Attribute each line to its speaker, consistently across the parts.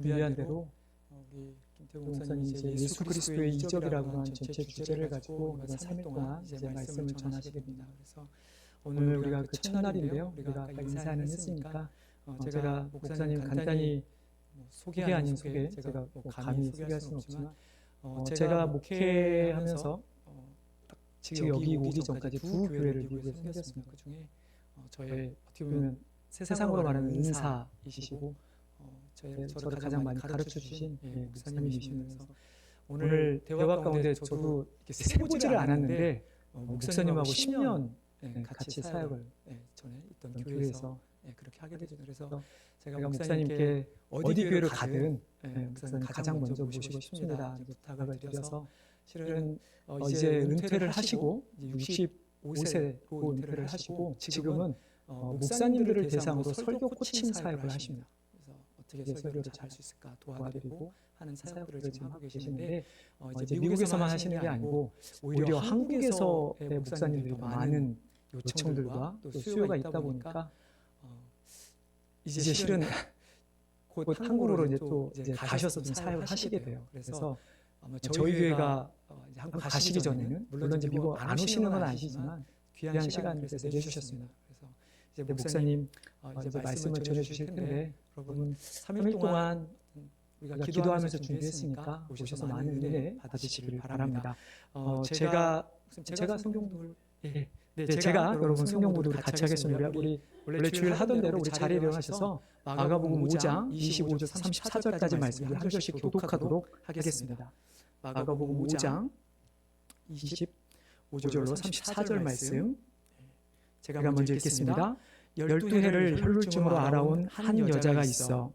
Speaker 1: 준비한 대로 우리 김태우 목사님이 이제 예수 그리스도의 이적이라고 하는 전체 주제를 가지고 이번 3일 동안 이제 말씀을 전하시게 됩니다. 그래서 오늘 우리가 그 첫날인데요. 우리가 아까 인사는 했으니까 제가 목사님 간단히 소개 아닌 소개, 제가 감히 소개할 수는 없지만 제가 목회하면서 지금 여기 오기 전까지 두 교회를 미국에 섬겼습니다. 그 중에 저의 어떻게 보면 세상으로 말하는 은사이시고 저를 가장 많이 가르쳐 주신 목사님이시면서 오늘 대화 가운데 저도 이렇게 세보지를 않았는데 목사님하고 10년 같이 사역을 전에 있던 교회에서 그렇게 하게 되죠. 그래서 제가 목사님께 어디 교회를 가든 목사님 가장 먼저 모시고 싶습니다. 부탁을 드려서 실은 이제 은퇴를 하시고 65세로 은퇴를 하시고 지금은 목사님들을 대상으로 설교 코칭 사역을 하십니다. 그래서 어떻게 설교를 잘 할 수 있을까 도와드리고 하는 사역들을 지금 하고 계시는데 이제 미국에서만 하시는 게 아니고 오히려 한국에서의 목사님들이 많은 요청들과 또 수요가 있다 보니까 이제 실은 곧 한국으로 이제 또 이제 가셔서 좀 사역을 하시게 돼요. 그래서 아마 저희 교회가 이제 한국 가시기 전에는 물론 이제 미국 안 오시는 건 아시지만 귀한 시간을 내주셨습니다. 그래서 이제 목사님 이제 말씀을 전해주실 텐데 여러분 3일 동안 우리가 기도하면서 준비했으니까 오셔서 많은 은혜 받으시길 바랍니다. 제가 성경도를 제가 여러분 성경도를 같이 하겠습니다. 우리 원래 주일 하던 대로 우리 자리에 일어나셔서 마가복음 5장 25절 34절까지 말씀을 한 절씩 교독하도록 하겠습니다. 마가복음 5장 25절로 34절 말씀 제가 먼저 읽겠습니다. 12해를 혈루증으로 앓아온 한 여자가 있어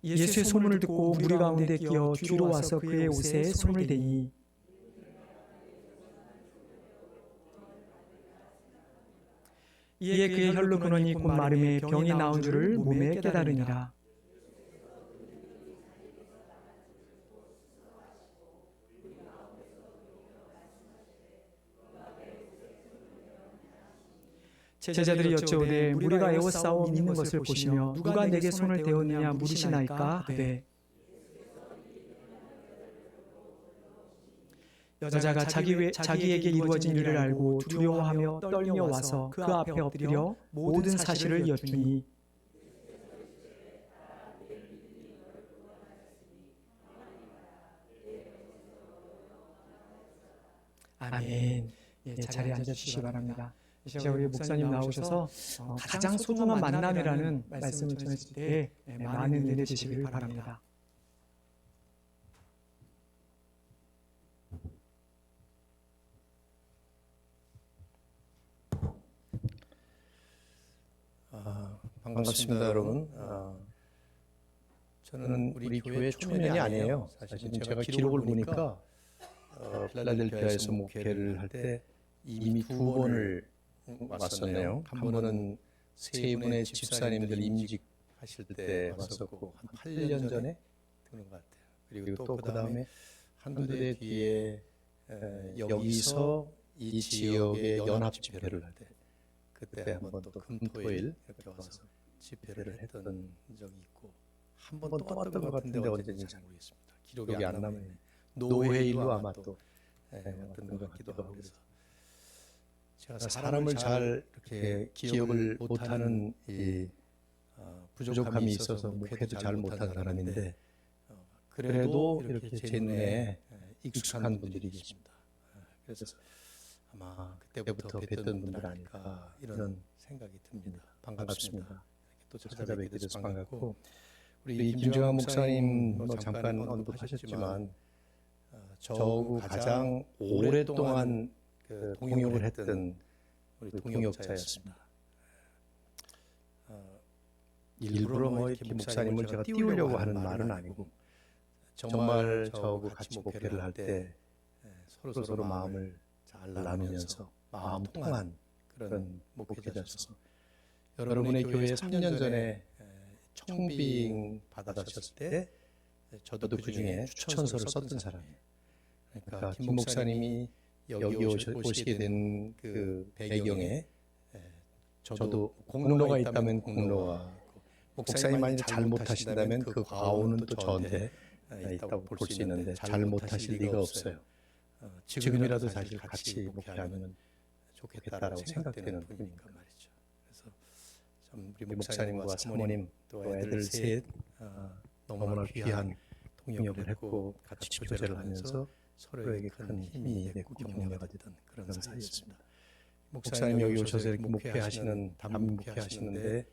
Speaker 1: 예수의 소문을 듣고 무리 가운데 끼어 뒤로 와서 그의 옷에 손을 대니 이에 그의 혈루 근원이 곧 마름에 병이 나온 줄을 몸에 깨달으니라. 제자들이 여쭤오되 무리가 에워싸워 믿는 것을 보시며 누가 내게 손을 대었느냐 물으시나이까 하되 여자가 자기에게 이루어진 일을 알고 두려워하며 떨며 와서 그 앞에 엎드려 모든 사실을 여쭈니 아멘. 자리에 앉아주시기 바랍니다. 이제 우리 목사님 나오셔서 가장 소중한 만남이라는 말씀을 전했을 때 많은 은혜 되시길 바랍니다.
Speaker 2: 반갑습니다, 여러분. 저는 우리 교회 초면이 아니에요. 사실은 제가 기록을 보니까 필라델피아에서 목회를 할 때 이미 2번을 왔었네요. 한 번은 세 분의 집사님들 임직하실 때 왔었고 한 8년 전에 되는 것 같아요. 그리고 또 그 다음에 한두 대 뒤에 여기서 이 지역의 연합 집회를 할 때 그때 한 번 또 금토일 이렇게 와서 집회를 했던 적이 있고 한 번 또 왔던 것 같은데 언제인지 잘 모르겠습니다. 기록이 안 남아있네. 노회일로 아마 또 왔던 것 같기도 하고 그래서 제가 사람을 잘 이렇게 기억을 못하는 이 부족함이 있어서 목회도 잘 못한 사람인데 그래도 이렇게 제 눈에 익숙한 분들이 계십니다. 그래서 아마 그때부터 뵀던 분들 아닐까 이런 생각이 듭니다. 반갑습니다. 또 찾아뵙게 돼서 반갑고 우리 김정환 목사님 잠깐 언급하셨지만 저하고 가장 오랫동안 동역을 했던 우리 동역자였습니다. 일부러 뭐 이렇게 목사님을 제가 띄우려고 하는 말은 아니고 정말 저하고 같이 목회를 할 때 서로 마음을 잘 나누면서 마음 통한 그런 목회자셔서 여러분의 교회에 3년 전에 청빙 받아셨을 때 저도 그 중에 추천서를 썼던 사람이에요. 그러니까 김 목사님이 여기 오시게 된 그 배경에 저도 공로가 있다면 공로가, 목사님 만약 잘못하신다면 그 과오는 또 저한테 있다고 볼 수 있는데 잘못하실 리가 없어요. 지금이라도 사실 같이 목회하면 좋겠다라고 생각되는 분이니까 말이죠. 그래서 참 우리 목사님과 사모님 또 애들 셋 너무나 귀한 동역을 했고 같이 교제를 하면서 서로에게 큰 힘이 됐고 격려가 됐던 그런 사이였습니다. 목사님 여기 오셔서 이렇게 목회하시는 담임 목회하시는데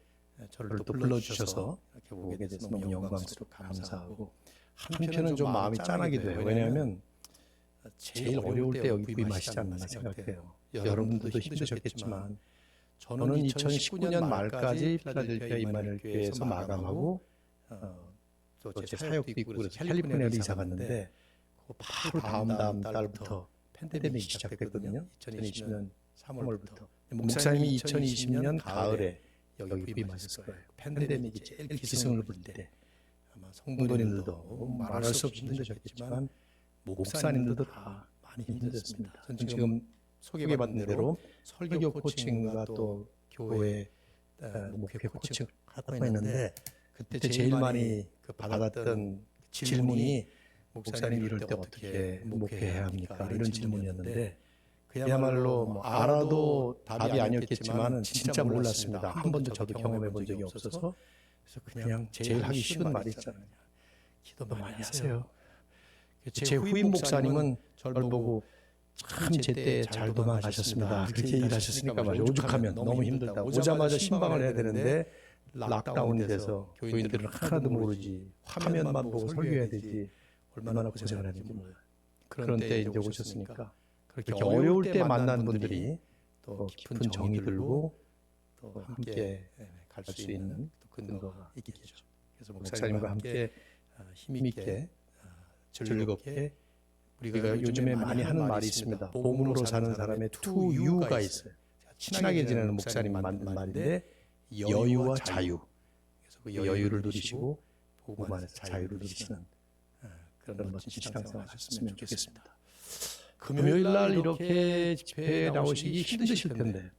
Speaker 2: 저를 또 불러주셔서 이렇게 보게 돼서 너무 영광스럽고 감사하고, 한편은 좀 마음이 짠하기도 해요. 왜냐하면 제일 어려울 때 여기 부임하시지 않나 생각해요. 여러분들도 힘드셨겠지만 저는 2019년 말까지 필라델피아 임마누엘 교회에서 마감하고 또 제 사역도 있고 그래서 캘리포니아로 이사 갔는데 그 바로 다음 달부터 팬데믹이 시작됐거든요. 2020년 3월부터. 목사님이 2020년 가을에 여기 부임하셨을 거예요. 팬데믹이 제일 기승을 부릴 때 아마 성도님들도 말할 수 없이 힘드셨겠지만 목사님들도 다 많이 힘들었습니다. 전 지금 소개받은 대로 설교 코칭과 또 교회 목회 코칭 하고 있는데 그때 제일 많이 받았던 질문이 목사님 이럴 때 어떻게 목회해야 합니까? 이런 질문이었는데 그야말로 뭐 알아도 답이 아니었겠지만 진짜 몰랐습니다. 한 번도 저도 경험해 본 적이 없어서. 그래서 그냥 제일 하기 쉬운 말이 있잖아요. 기도 많이 하세요. 제 후임 목사님은 저를 보고 참 제때 잘 도망가셨습니다. 그렇게 일하셨으니까 말이죠. 오죽하면 너무 힘들다고. 오자마자 신방을 해야 되는데 락다운이 돼서 교인들은 하나도 모르지. 화면만 보고 설교해야 되지. 얼마나 고생을 하는지 몰라요. 그런 때 이제 오셨으니까 그렇게 어려울 때 만난 분들이 또 깊은 정이 들고 또 함께 갈 수 있는 근거가 있겠죠. 그래서 목사님과 함께 힘있게 즐겁게, 우리가 요즘에 많이 하는 말이 있습니다. 복음으로 사는 사람의 두 유가 있어요. 친하게 지내는 목사님 만든 말인데 여유와 자유. 그래서 그 여유를 누리시고 복음 안에서 자유를 누리시는 그런 멋진 신앙생활 하셨으면 좋겠습니다. 금요일 날 이렇게 집회에 나오시기 힘드실 텐데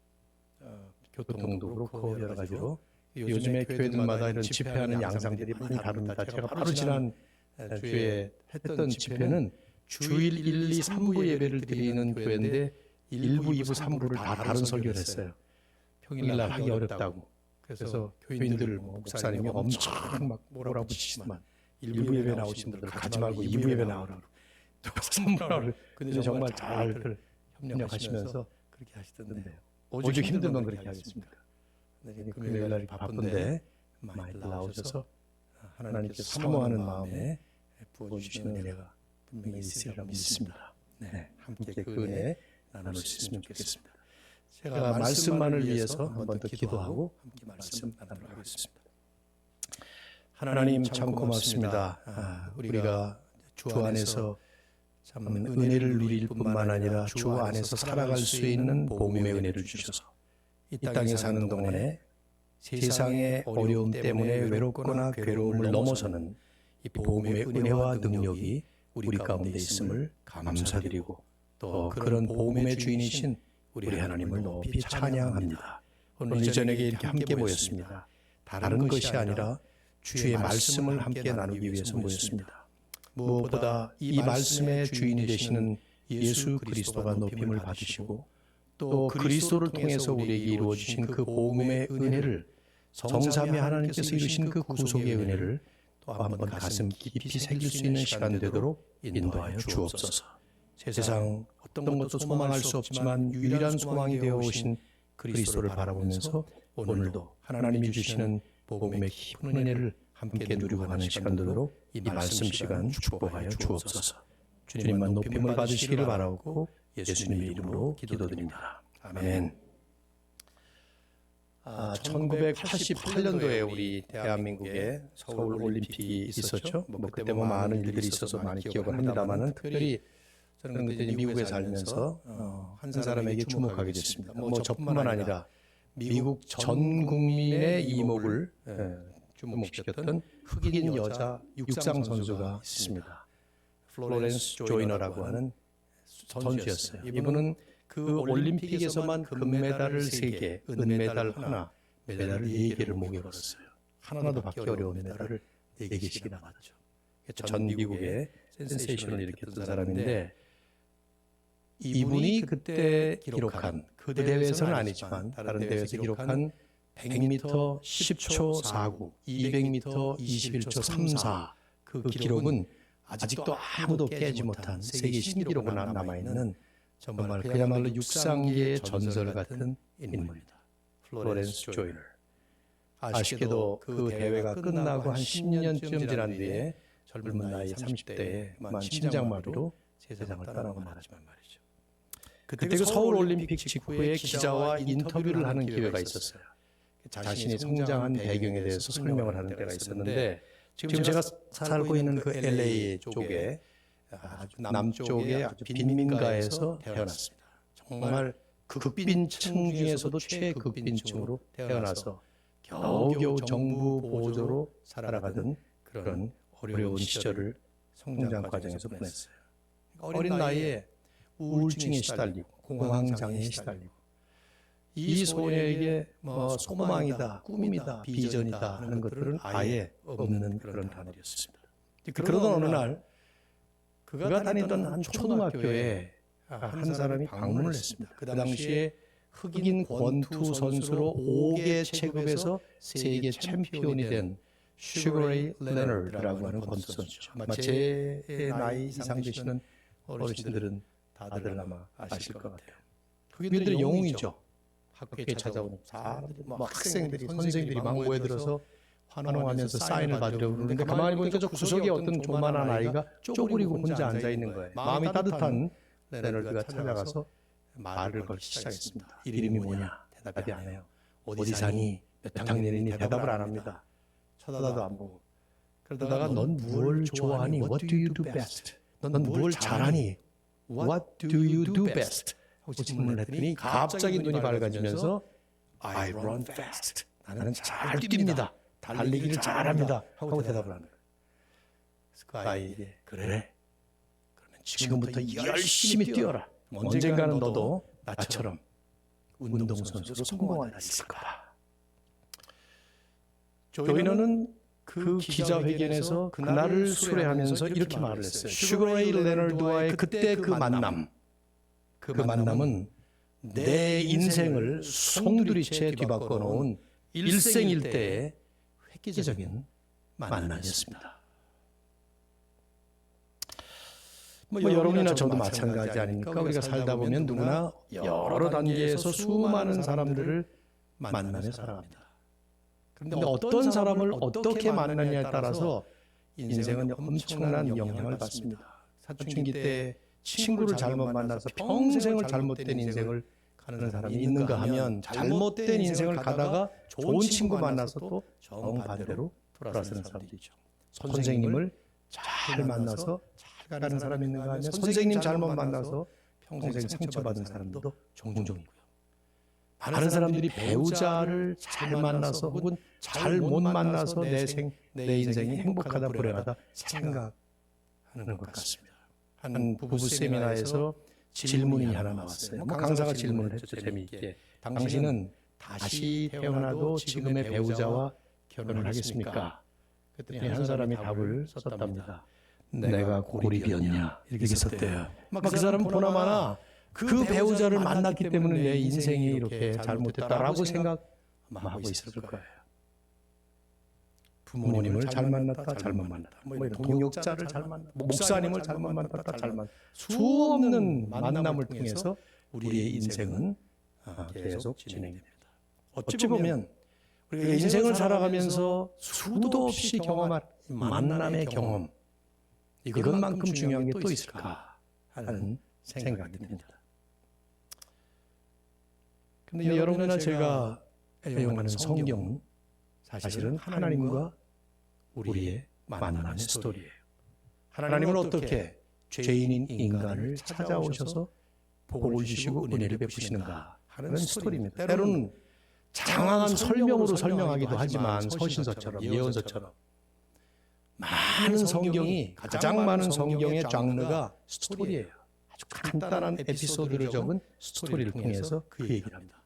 Speaker 2: 교통도 그렇고 여러 가지로 요즘에 교회들마다 이런 집회하는 양상들이 많이 다릅니다. 제가 바로 지난 주에 했던 집회는 주일 1, 2, 3부 예배를 드리는 교회인데 1부, 2부, 3부를 다 다른 설교를 했어요. 평일날 하기 어렵다고. 그래서 교인들 목사님이 엄청 막 몰아붙이지만 1부 예배 나오신 분들 가지 말고 2부 예배 나오라고. 또 3부를 근데 정말 잘 협력하시면서 그렇게 하시던데요. 오죽 힘들면 그렇게 하겠습니까? 금요일 날 바쁜데 많이 나오셔서 하나님께서 사모하는 마음에 부어주시는 은혜가 분명히 있으리라 믿습니다. 네, 함께 그 은혜 나눌 수 있으면 좋겠습니다. 제가 말씀만을 위해서 한 번 더 기도하고 함께 말씀 나누도록 하겠습니다. 하나님 참 고맙습니다. 우리가 주 안에서 참 은혜를 누릴 뿐만 아니라 주 안에서 살아갈 수 있는 복음의 은혜를 주셔서 이 땅에 사는 동안에 세상의 어려움 때문에 외롭거나 괴로움을 넘어서는 이 복음의 은혜와 능력이 우리 가운데 있음을 감사드리고 또 그런 복음의 주인이신 우리 하나님을 높이 찬양합니다. 오늘 이 저녁에 이렇게 함께 모였습니다. 다른 것이 아니라 주의 말씀을 함께 나누기 위해서 모였습니다. 무엇보다 이 말씀의 주인이 되시는 예수 그리스도가 높임을 받으시고 또 그리스도를 통해서 우리에게 이루어주신 그 복음의 은혜를, 성삼위 하나님께서 이루신 그 구속의 은혜를 또 한 번 가슴 깊이 새길 수 있는 시간 되도록 인도하여 주옵소서. 세상 어떤 것도 소망할 수 없지만 유일한 소망이 되어 오신 그리스도를 바라보면서 오늘도 하나님이 주시는 복음의 깊은 은혜를 함께 누리고 가는 시간 되도록 이 말씀 시간 축복하여 주옵소서. 주님만 높임을 받으시기를 바라고 예수님의 이름으로 기도드립니다. 아멘. 1988년도에 우리 대한민국에 서울 올림픽이 있었죠. 뭐 그때 뭐 많은 일들이 있어서 많이 기억을 합니다만은 특별히 저는 그때 미국에 살면서 한 사람에게 주목하게 됐습니다. 뭐 저뿐만 아니라 미국 전 국민의 이목을 주목시켰던 흑인 여자 육상 선수가 있습니다. 플로렌스 조이너라고 하는 선수였어요. 이분은 그 올림픽에서만 금메달을 3개, 은메달 하나, 메달을 4개를 목에 걸었어요. 하나도 받기 어려운 메달을 4개씩이나 받았죠. 전 미국의 센세이션을 일으켰던 사람인데 이분이 그때 기록한 그 대회에서는 아니지만 다른 대회에서 기록한 100m 10초 49, 200m 21초 34 그 기록은 아직도 아무도 깨지 못한 세계 신기록으로 남아있는 정말 그야말로 육상계의 전설 같은 인물입니다. 플로렌스 조이너. 아쉽게도 그 대회가 끝나고 한 10년쯤 지난 뒤에 젊은 나이 30대에 그만 심장마비로 세상을 떠나고 말았지만 말이죠. 그때 그 서울 올림픽 직후에 기자와 인터뷰를 하는 기회가 있었어요. 자신이 성장한 배경에 대해서 설명을 하는 때가 있었는데 지금 제가 살고 있는 그 LA 쪽에 아주 남쪽의 아주 빈민가에서 태어났습니다. 정말 극빈층 중에서도 최극빈층으로 태어나서 겨우겨우 정부 보조로 살아가던 그런 어려운 시절을 성장 과정에서 보냈어요. 어린 나이에 우울증에 시달리고 공황장애에 시달리고 이 소녀에게 소망이다, 꿈이다, 비전이다 하는 것들은 아예 없는 그런 단어였습니다. 그러던 어느 날 그가 다니던 한 초등학교에 한 사람이 방문을 했습니다. 그 당시에 흑인 권투 선수로 5개 체급에서 세계 챔피언이 된 슈거레이 레너드라고 하는 권투 선수죠. 아마 제 나이 이상 되시는 어르신들은 다들 아마 아실 것 같아요. 흑인들의 영웅이죠. 학교에 찾아오는 사람들이, 학생들이, 선생들이 막 모여들어서 환호하면서 사인을 받으려고 그러는데 가만히 보니까 저 구석에 어떤 조만한 아이가 쪼그리고 혼자 앉아 있는 거예요. 마음이 따뜻한 레너드가 찾아가서 말을 걸기 시작했습니다. 이름이 뭐냐? 대답이 안 해요. 어디 사니? 몇 학년이니? 대답을 안 합니다. 쳐다도 안 보고. 그러다가 넌 뭘 좋아하니? What do you do best? 넌 뭘 잘하니? What do you do best? 하고 질문을 했더니 갑자기 눈이 밝아지면서 I run fast. 나는 잘 뜁니다. 달리기를 잘합니다. 하고 대답을 하는 거예요. 그래서 그 아이에게 그래? 그러면 지금부터 열심히 뛰어라. 언젠가는 너도 나처럼 운동선수로 성공할 날 있을 거다. 조이너는 그 기자회견에서 그날을 수레하면서 이렇게 말을 했어요. 슈거레이 레너드와의 그때 그 만남은 내 인생을 송두리째 뒤바꿔 놓은 일생일대의 획기적인 만남이었습니다. 여러분이나 저도 마찬가지 아닙니까? 우리가 살다 보면 누구나 여러 단계에서 수많은 사람들을 만나며 살아갑니다. 그런데 어떤 사람을 어떻게 만나느냐에 따라서 인생은 엄청난 영향을 받습니다. 사춘기 때 친구를 잘못 만나서 평생을 잘못된 인생을 가는 사람이 있는가 하면 잘못된 인생을 가다가 좋은 친구 만나서 또 정반대로 돌아서는 사람도 있죠. 선생님을 잘 만나서 잘 가는 사람이 있는가 하면 선생님 잘못 만나서 평생 상처받은 사람도 종종 있고요. 많은 사람들이 배우자를 잘 만나서 혹은 잘 못 만나서 내 인생이 행복하다 불행하다 생각하는 것 같습니다. 한 부부 세미나에서 질문이 하나 나왔어요. 강사가 질문을 했죠. 재미있게. 당신은 다시 태어나도 지금의 배우자와 결혼을 하겠습니까? 그랬더니 한 사람이 답을 썼답니다. 내가 고립이었냐? 이렇게 썼대요. 그 사람은 보나마나 그 배우자를 만났기 때문에 내 인생이 이렇게 잘못됐다라고 생각하고 있을 거예요. 부모님을 잘 만났다, 잘못 만났다. 이런 동역자를 잘 만났다, 목사님을 잘못 만났다, 잘 만났다. 수없는 만남을 통해서 우리의 인생은 계속 진행됩니다. 어찌 보면 우리가 인생을 살아가면서 수도 없이 경험한 만남의 경험, 이것만큼 중요한 게 또 있을까 하는 생각이 듭니다. 근데 여러분이나 제가 애용하는 성경은 사실은 하나님과 우리의 만남의 스토리예요. 하나님은 어떻게 죄인인 인간을 찾아오셔서 복을 주시고 은혜를 베푸시는가 하는 스토리입니다. 때로는 장황한 설명으로 설명하기도 하지만 서신서처럼 예언서처럼 많은 성경이 가장 많은 성경의 장르가 스토리예요. 아주 간단한 에피소드를 적은 스토리를 통해서 그 얘기를 합니다.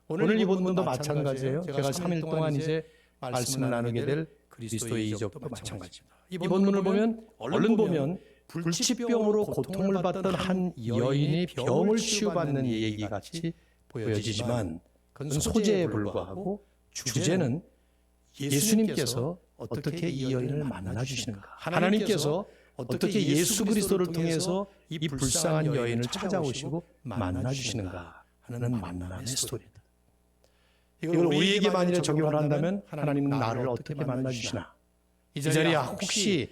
Speaker 2: 오늘 이 본문도 마찬가지예요. 제가 3일 동안 이제 말씀을 나누게 될 그리스도의 이적도 마찬가지입니다. 이 본문을 보면 얼른 보면 불치병으로 고통을 받던 한 여인이 병을 치유받는 얘기 같이 보여지지만 그건 소재에 불과하고 주제는 예수님께서 어떻게 이 여인을 만나주시는가, 하나님께서 어떻게 예수 그리스도를 통해서 이 불쌍한 여인을 찾아오시고 만나주시는가 하는 만남의 스토리다. 이걸 우리에게 만일에 적용을 한다면 하나님은 나를 어떻게 만나주시나, 이 자리에 혹시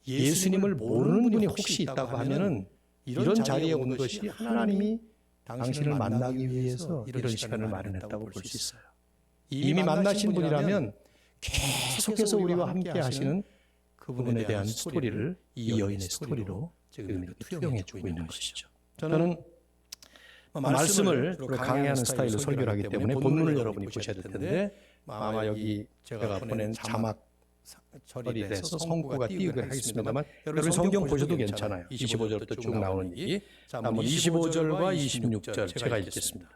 Speaker 2: 예수님을 모르는 분이 혹시 있다고 하면은 이런 자리에 온 것이 하나님이 당신을 만나기 위해서 이런 시간을 마련했다고 볼 수 있어요. 이미 만나신 분이라면 계속해서 우리와 함께 하시는 그분에 대한 스토리를 이 여인의 스토리로 지금 투영해 주고 있는 것이죠. 저는 말씀을 강의하는 스타일로 설교를 하기 때문에 본문을 여러분이 보셔야 될 텐데 아마 여기 제가 보낸 자막 처리돼서 성구가 띄우게 하겠습니다만 여러분 성경 보셔도 괜찮아요. 25절부터 쭉 나오는 얘기. 한번 25절과 26절 제가 읽겠습니다.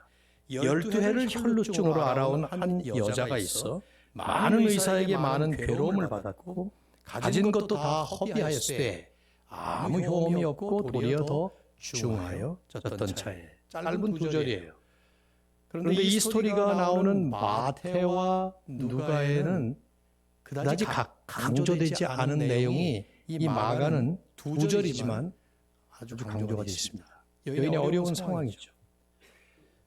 Speaker 2: 12해를 혈루증으로 알아온 한 여자가 있어 많은 의사에게 많은 괴로움을 받았고 가진 것도 다 허비하였으되 아무 효험이 없고 도리어 더 중하여 졌던 차에. 짧은 두 절이에요. 그런데 이 스토리가 나오는 마태와 누가에는 그다지 강조되지 않은 내용이 이 마가는 두 절이지만 아주 강조가 되어 있습니다. 여인의 어려운 상황이죠.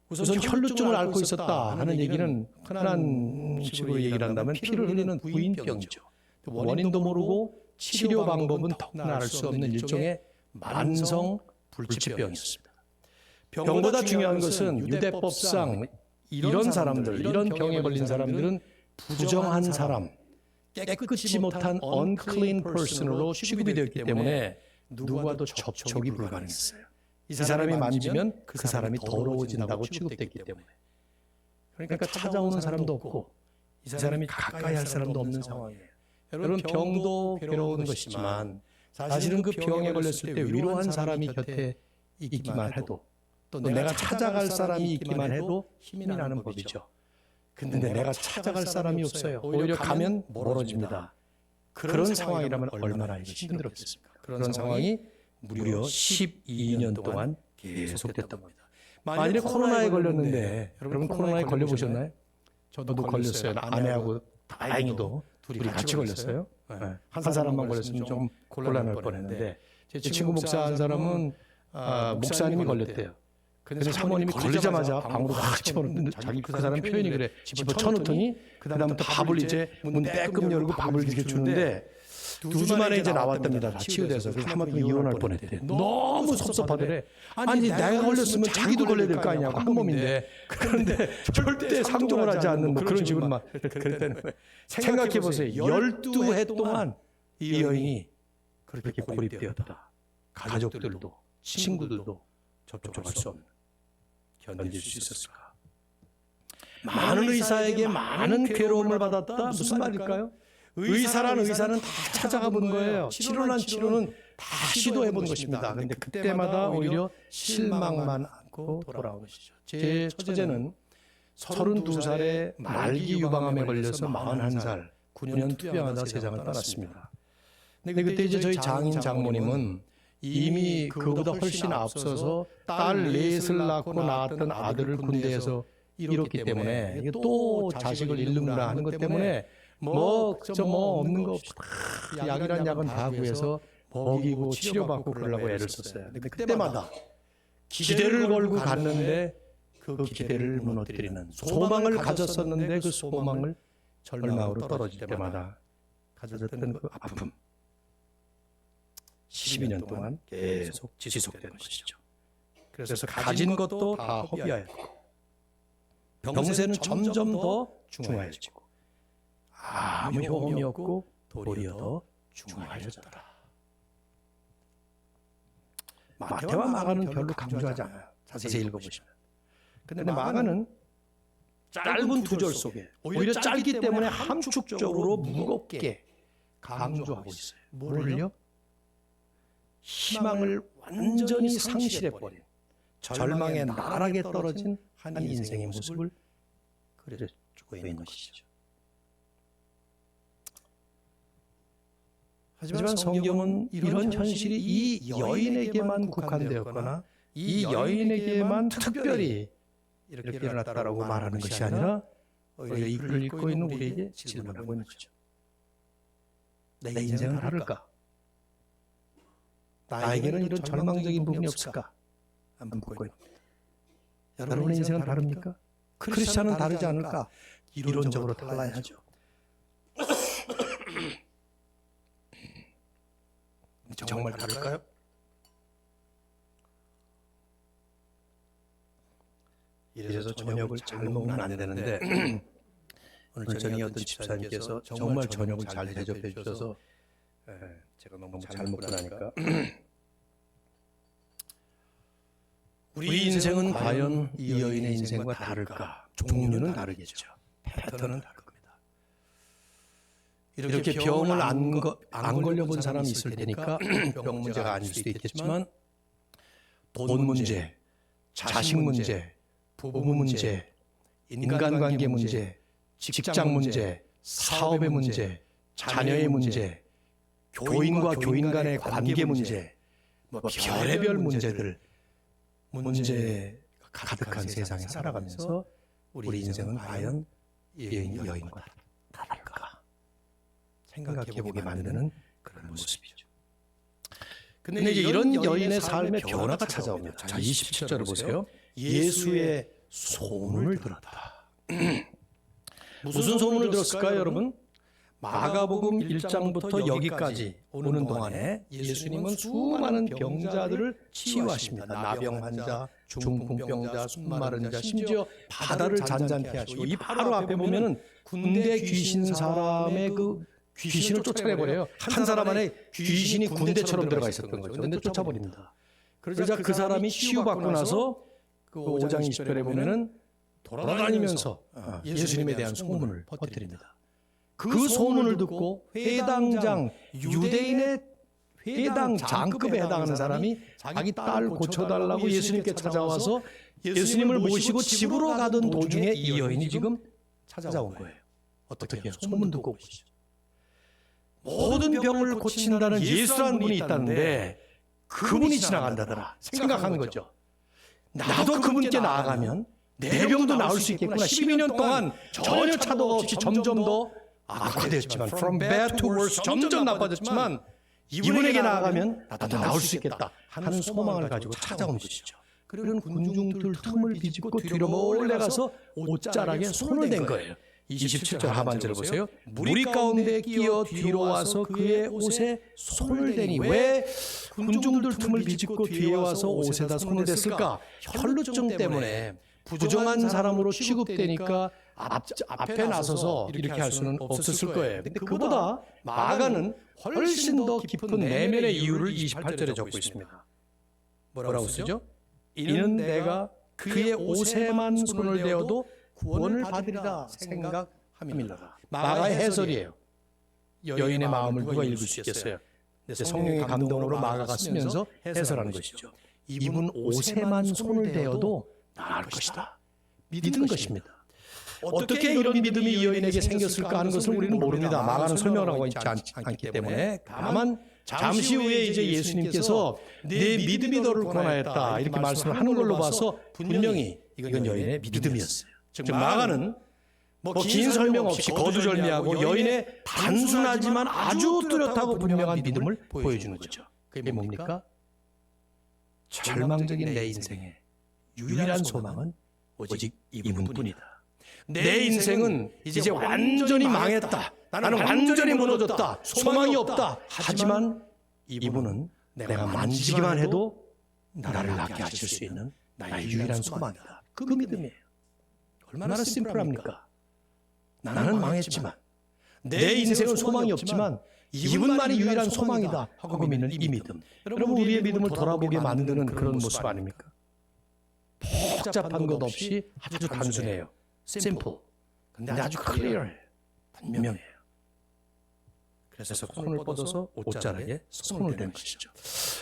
Speaker 2: 우선 혈루증을 앓고 있었다 하는 얘기는 흔한 식으로 얘기를 한다면 피를 흘리는 부인병이죠. 원인도 모르고 치료 방법은 더구나 알 수 없는 일종의 만성 불치병이었습니다. 병보다 중요한 것은 유대법상 이런 사람들, 이런 병에 걸린 사람들은 부정한 사람, 깨끗이 못한 unclean person으로 취급이 되었기 때문에 누구와도 접촉이 불가능했어요. 이 사람이 만지면 그 사람이 더러워진다고 취급됐기 때문에. 그러니까 찾아오는 사람도 없고 이 사람이 가까이 할 사람도 없는 상황이에요. 여러분 병도 괴로운 것이지만 사실은 그 병에 걸렸을 때 위로한 사람이 곁에 있기만 해도 또 내가 찾아갈 사람이 있기만 해도 힘이 나는 법이죠. 근데 내가 찾아갈 사람이 없어요. 오히려 가면 멀어집니다. 그런 상황이라면 얼마나 힘들었겠습니까? 그런 상황이 무려 12년 동안 계속됐던 겁니다. 만일에 코로나에 걸렸는데 여러분 코로나에 걸려보셨나요? 저도 걸렸어요. 아내하고 다행히도 둘이 같이 걸렸어요. 한 사람만 걸렸으면 좀 곤란할 뻔했는데 제 친구 목사 한 사람은 목사님이 걸렸대요. 그래서 사모님이 걸리자마자 방으로 막 집어넣는데 자기 그 사람 표현이 그래. 집어쳐놓더니 그다음부터 밥을 이제 문 빼끔 열고 밥을 이렇게 주는데 2주 만에 이제 나왔답니다. 다 치유돼서. 그래서 하마터면 이혼할 뻔했대. 너무 섭섭하더래. 아니 내가 걸렸으면 자기도 걸려야 될 거 아니냐고 한 몸인데. 그런데 절대 상종을 하지 않는 뭐 그런 식으로 막 그랬다는 거예요. 생각해 보세요. 12해 동안 이 여인이 그렇게 고립되었다. 가족들도 친구들도 접촉할 수 없는 견딜 수 있었을까? 많은 의사에게 많은 괴로움을 받았다. 무슨 말일까요? 의사는 다 찾아가 본 거예요. 치료는 다 시도해 본 것입니다. 그런데 그때마다 오히려 실망만 안고 돌아온 것이죠. 제 처제는 32살에 말기 유방암에 걸려서 41살 9년 투병하다 세상을 떠났습니다. 근데 그때 이제 저희 장인 장모님은 이미 그보다 훨씬 앞서서 딸 넷을 낳고 낳았던 아들을 군대에서 잃었기 때문에 또 자식을 잃는구나 하는 것 때문에 뭐 없는 거 없이 다 약이란 약은 다 구해서 먹이고 치료받고 그러려고 애를 썼어요. 근데 그때마다 기대를 걸고 갔는데 그 기대를 무너뜨리는 소망을 가졌었는데 그 소망을 절망으로 떨어질 때마다 가졌던 그 아픔 12년 동안 계속 지속된 것이죠. 그래서 가진 것도 다 허비하였고 병세는 점점 더 중하여지고 아무 효험이 없고 도리어 더 중하여졌더라. 마태와 마가는 별로 강조하지 않아요. 자세히 읽어보시면. 그런데 마가는 짧은 두 절 속에 오히려 짧기 때문에 함축적으로 무겁게 강조하고 있어요. 뭘요? 희망을 완전히 상실해버린 절망의 나락에 떨어진 한 인생의 모습을 그려주고 있는 것이죠. 하지만 성경은 이런 현실이 이 여인에게만 국한되었거나 이 여인에게만 특별히 이렇게 일어났다라고 말하는 것이 아니라 오히려 이 글을 읽고 있는 우리에게 질문하고 있는 거죠. 내 인생은 다를까? 나에게는 이런 절망적인 부분이 없을까? 한번 묻고 있는 겁니다. 여러분의 인생은 다릅니까? 크리스찬은 다르지 않을까? 이론적으로 달라야 하죠. 정말 다를까요? 이래서 저녁을 잘 먹으면 안 되는데 오늘 저녁에 어떤 집사님께서 정말 저녁을 잘 대접해 주셔서 제가 너무 잘 먹고 나니까 우리 인생은 과연 이 여인의 인생과 다를까? 종류는 다르겠죠. 패턴은 다를 겁니다. 이렇게 병을 안 걸려본 사람이 있을 테니까 병 문제가 아닐 수도 있겠지만 돈 문제, 자식 문제, 부부 문제, 인간관계 문제, 직장 문제, 사업의 문제, 자녀의 문제, 교인과 교인 간의 관계 문제, 별의별 문제가 가득한 세상에 살아가면서 우리 인생은 과연 여인과 다를까 생각해보게 만드는 그런 모습이죠. 근데 이제 이런 여인의 삶에 변화가 찾아옵니다. 자, 27절을 보세요. 예수의 소문을 들었다. 무슨 소문을 들었을까요, 여러분? 마가복음 1장부터 여기까지 오는 동안에 예수님은 수많은 병자들을 치유하십니다. 나병 환자, 중풍병자, 숨마른 자, 심지어 바다를 잔잔케 하시고 이 바로 앞에 보면은 군대 귀신 사람의 그 귀신을 쫓아내버려요. 한 사람 안에 귀신이 군대처럼 들어가 있었던 거죠. 근데 쫓아버립니다. 그러자 그 사람이 치유받고 나서 그 5장 20절에 보면은 돌아다니면서 예수님에 대한 소문을 퍼뜨립니다. 그 소문을 듣고 회당장, 유대인의 회당 장급에 해당하는 사람이 자기 딸 고쳐달라고 예수님께 찾아와서 예수님을 모시고 집으로 가던 도중에 이 여인이 지금 찾아온 거예요. 어떻게 해요? 소문 듣고 보시죠. 모든 병을 고친다는 예수라는 분이 있다는데 그분이 지나간다더라 생각하는 거죠. 나도 그분께 나아가면 내 병도 나을 수 있겠구나. 12년 동안 전혀 차도가 없이 점점 더 악화되었지만 from bad to worse 점점 나빠졌지만 이분에게 나아가면 나도 나을 수 있겠다 하는 소망을 가지고 찾아온 것이죠. 그런 군중들 틈을 비집고 뒤로 몰래 가서 옷자락에 손을 댄 거예요. 27절 하반절을 보세요. 무리 가운데 끼어 뒤로 와서 그의 옷에 손을 대니 왜 군중들 틈을 비집고 뒤에 와서 옷에다 손을 댔을까? 혈루증 때문에 부정한 사람으로 취급되니까 앞에 나서서 이렇게 할 수는 없었을 거예요. 근데 그보다 마가는 훨씬 더 깊은 내면의 이유를 28절에 적고 있습니다. 뭐라고 쓰죠? 이는 내가 그의 옷에만 손을 대어도 구원을 받으리라 생각함이라. 마가의 해설이에요. 여인의 마음을 누가 읽을 수 있겠어요? 성령의 감동으로 마가가 쓰면서 해설하는 것이죠. 이분 옷에만 손을 대어도 나을 것이다. 믿은 것입니다. 어떻게 이런 믿음이 이 여인에게 생겼을까 하는 것을 우리는 모릅니다. 마가는 설명을 하고 있지 않기 때문에. 다만 잠시 후에 이제 예수님께서 내 믿음이 너를 구원하였다 이렇게 말씀을 하는 걸로 봐서 분명히 이건 여인의 믿음이었어요. 즉 마가는 긴 설명 없이 거두절미하고 여인의 단순하지만 아주 뚜렷하고 분명한 믿음을 보여주는 거죠. 그게 뭡니까? 절망적인 내 인생의 유일한 소망은 오직 이분뿐이다. 내 인생은 이제 완전히 망했다. 나는 완전히 무너졌다. 소망이 없다. 하지만 이분은 내가 만지기만 해도 나를 낫게 하실 수 있는 나의 유일한 소망이다. 그 믿음이에요. 얼마나 심플합니까? 나는 망했지만 내 인생은 소망이 없지만 이분만이 유일한 소망이다 하고 믿는 이 믿음. 여러분 우리의 믿음을 돌아보게 만드는 그런 모습 아닙니까? 복잡한 것 없이 아주 단순해요. 심플. 근데 아주 클리어해요. 분명해요. 그래서 손을 뻗어서 옷자락에 손을 댄 것이죠.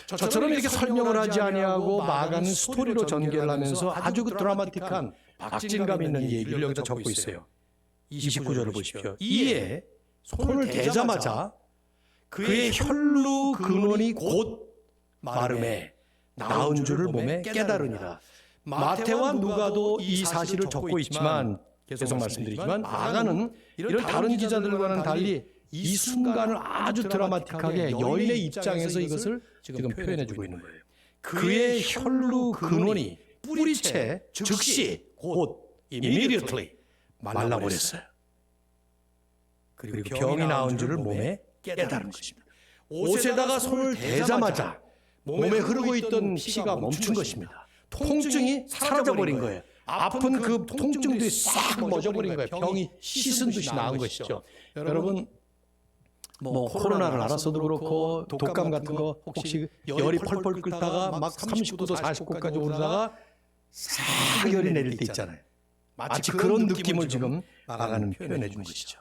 Speaker 2: 저처럼 이렇게 설명을 하지 아니하고 마가는 스토리로 전개를 하면서 아주 그 드라마틱한 박진감 있는 얘기를 여기다 적고 있어요. 29절을 보십시오. 이에 손을 대자마자 그의 혈루 근원이 곧 마름에 나은 줄을 몸에 깨달으니라. 마태와 누가도 이 사실을 적고 있지만 계속 말씀드리지만 마가는 이런 다른 기자들과는 달리 이 순간을 아주 드라마틱하게 여인의 입장에서 이것을 지금 표현해주고 있는 거예요. 그의 혈루 근원이 뿌리채 즉시 곧 immediately 말라버렸어요. 그리고 병이 나은 줄을 몸에 깨달은 것입니다. 옷에다가 손을 대자마자 몸에 흐르고 있던 피가 멈춘 것입니다. 통증이 사라져버린 거예요. 아픈 그 통증들이 싹 멎어버린 거예요. 병이 씻은 듯이 나은 것이죠. 여러분 뭐 코로나를 알아서도 그렇고 독감 같은 거 혹시 열이 펄펄 끓다가 막 39도 49도까지 오르다가 싹 열이 내릴 때 있잖아요. 마치 그런 느낌을 지금 마가는 표현해 준 것이죠.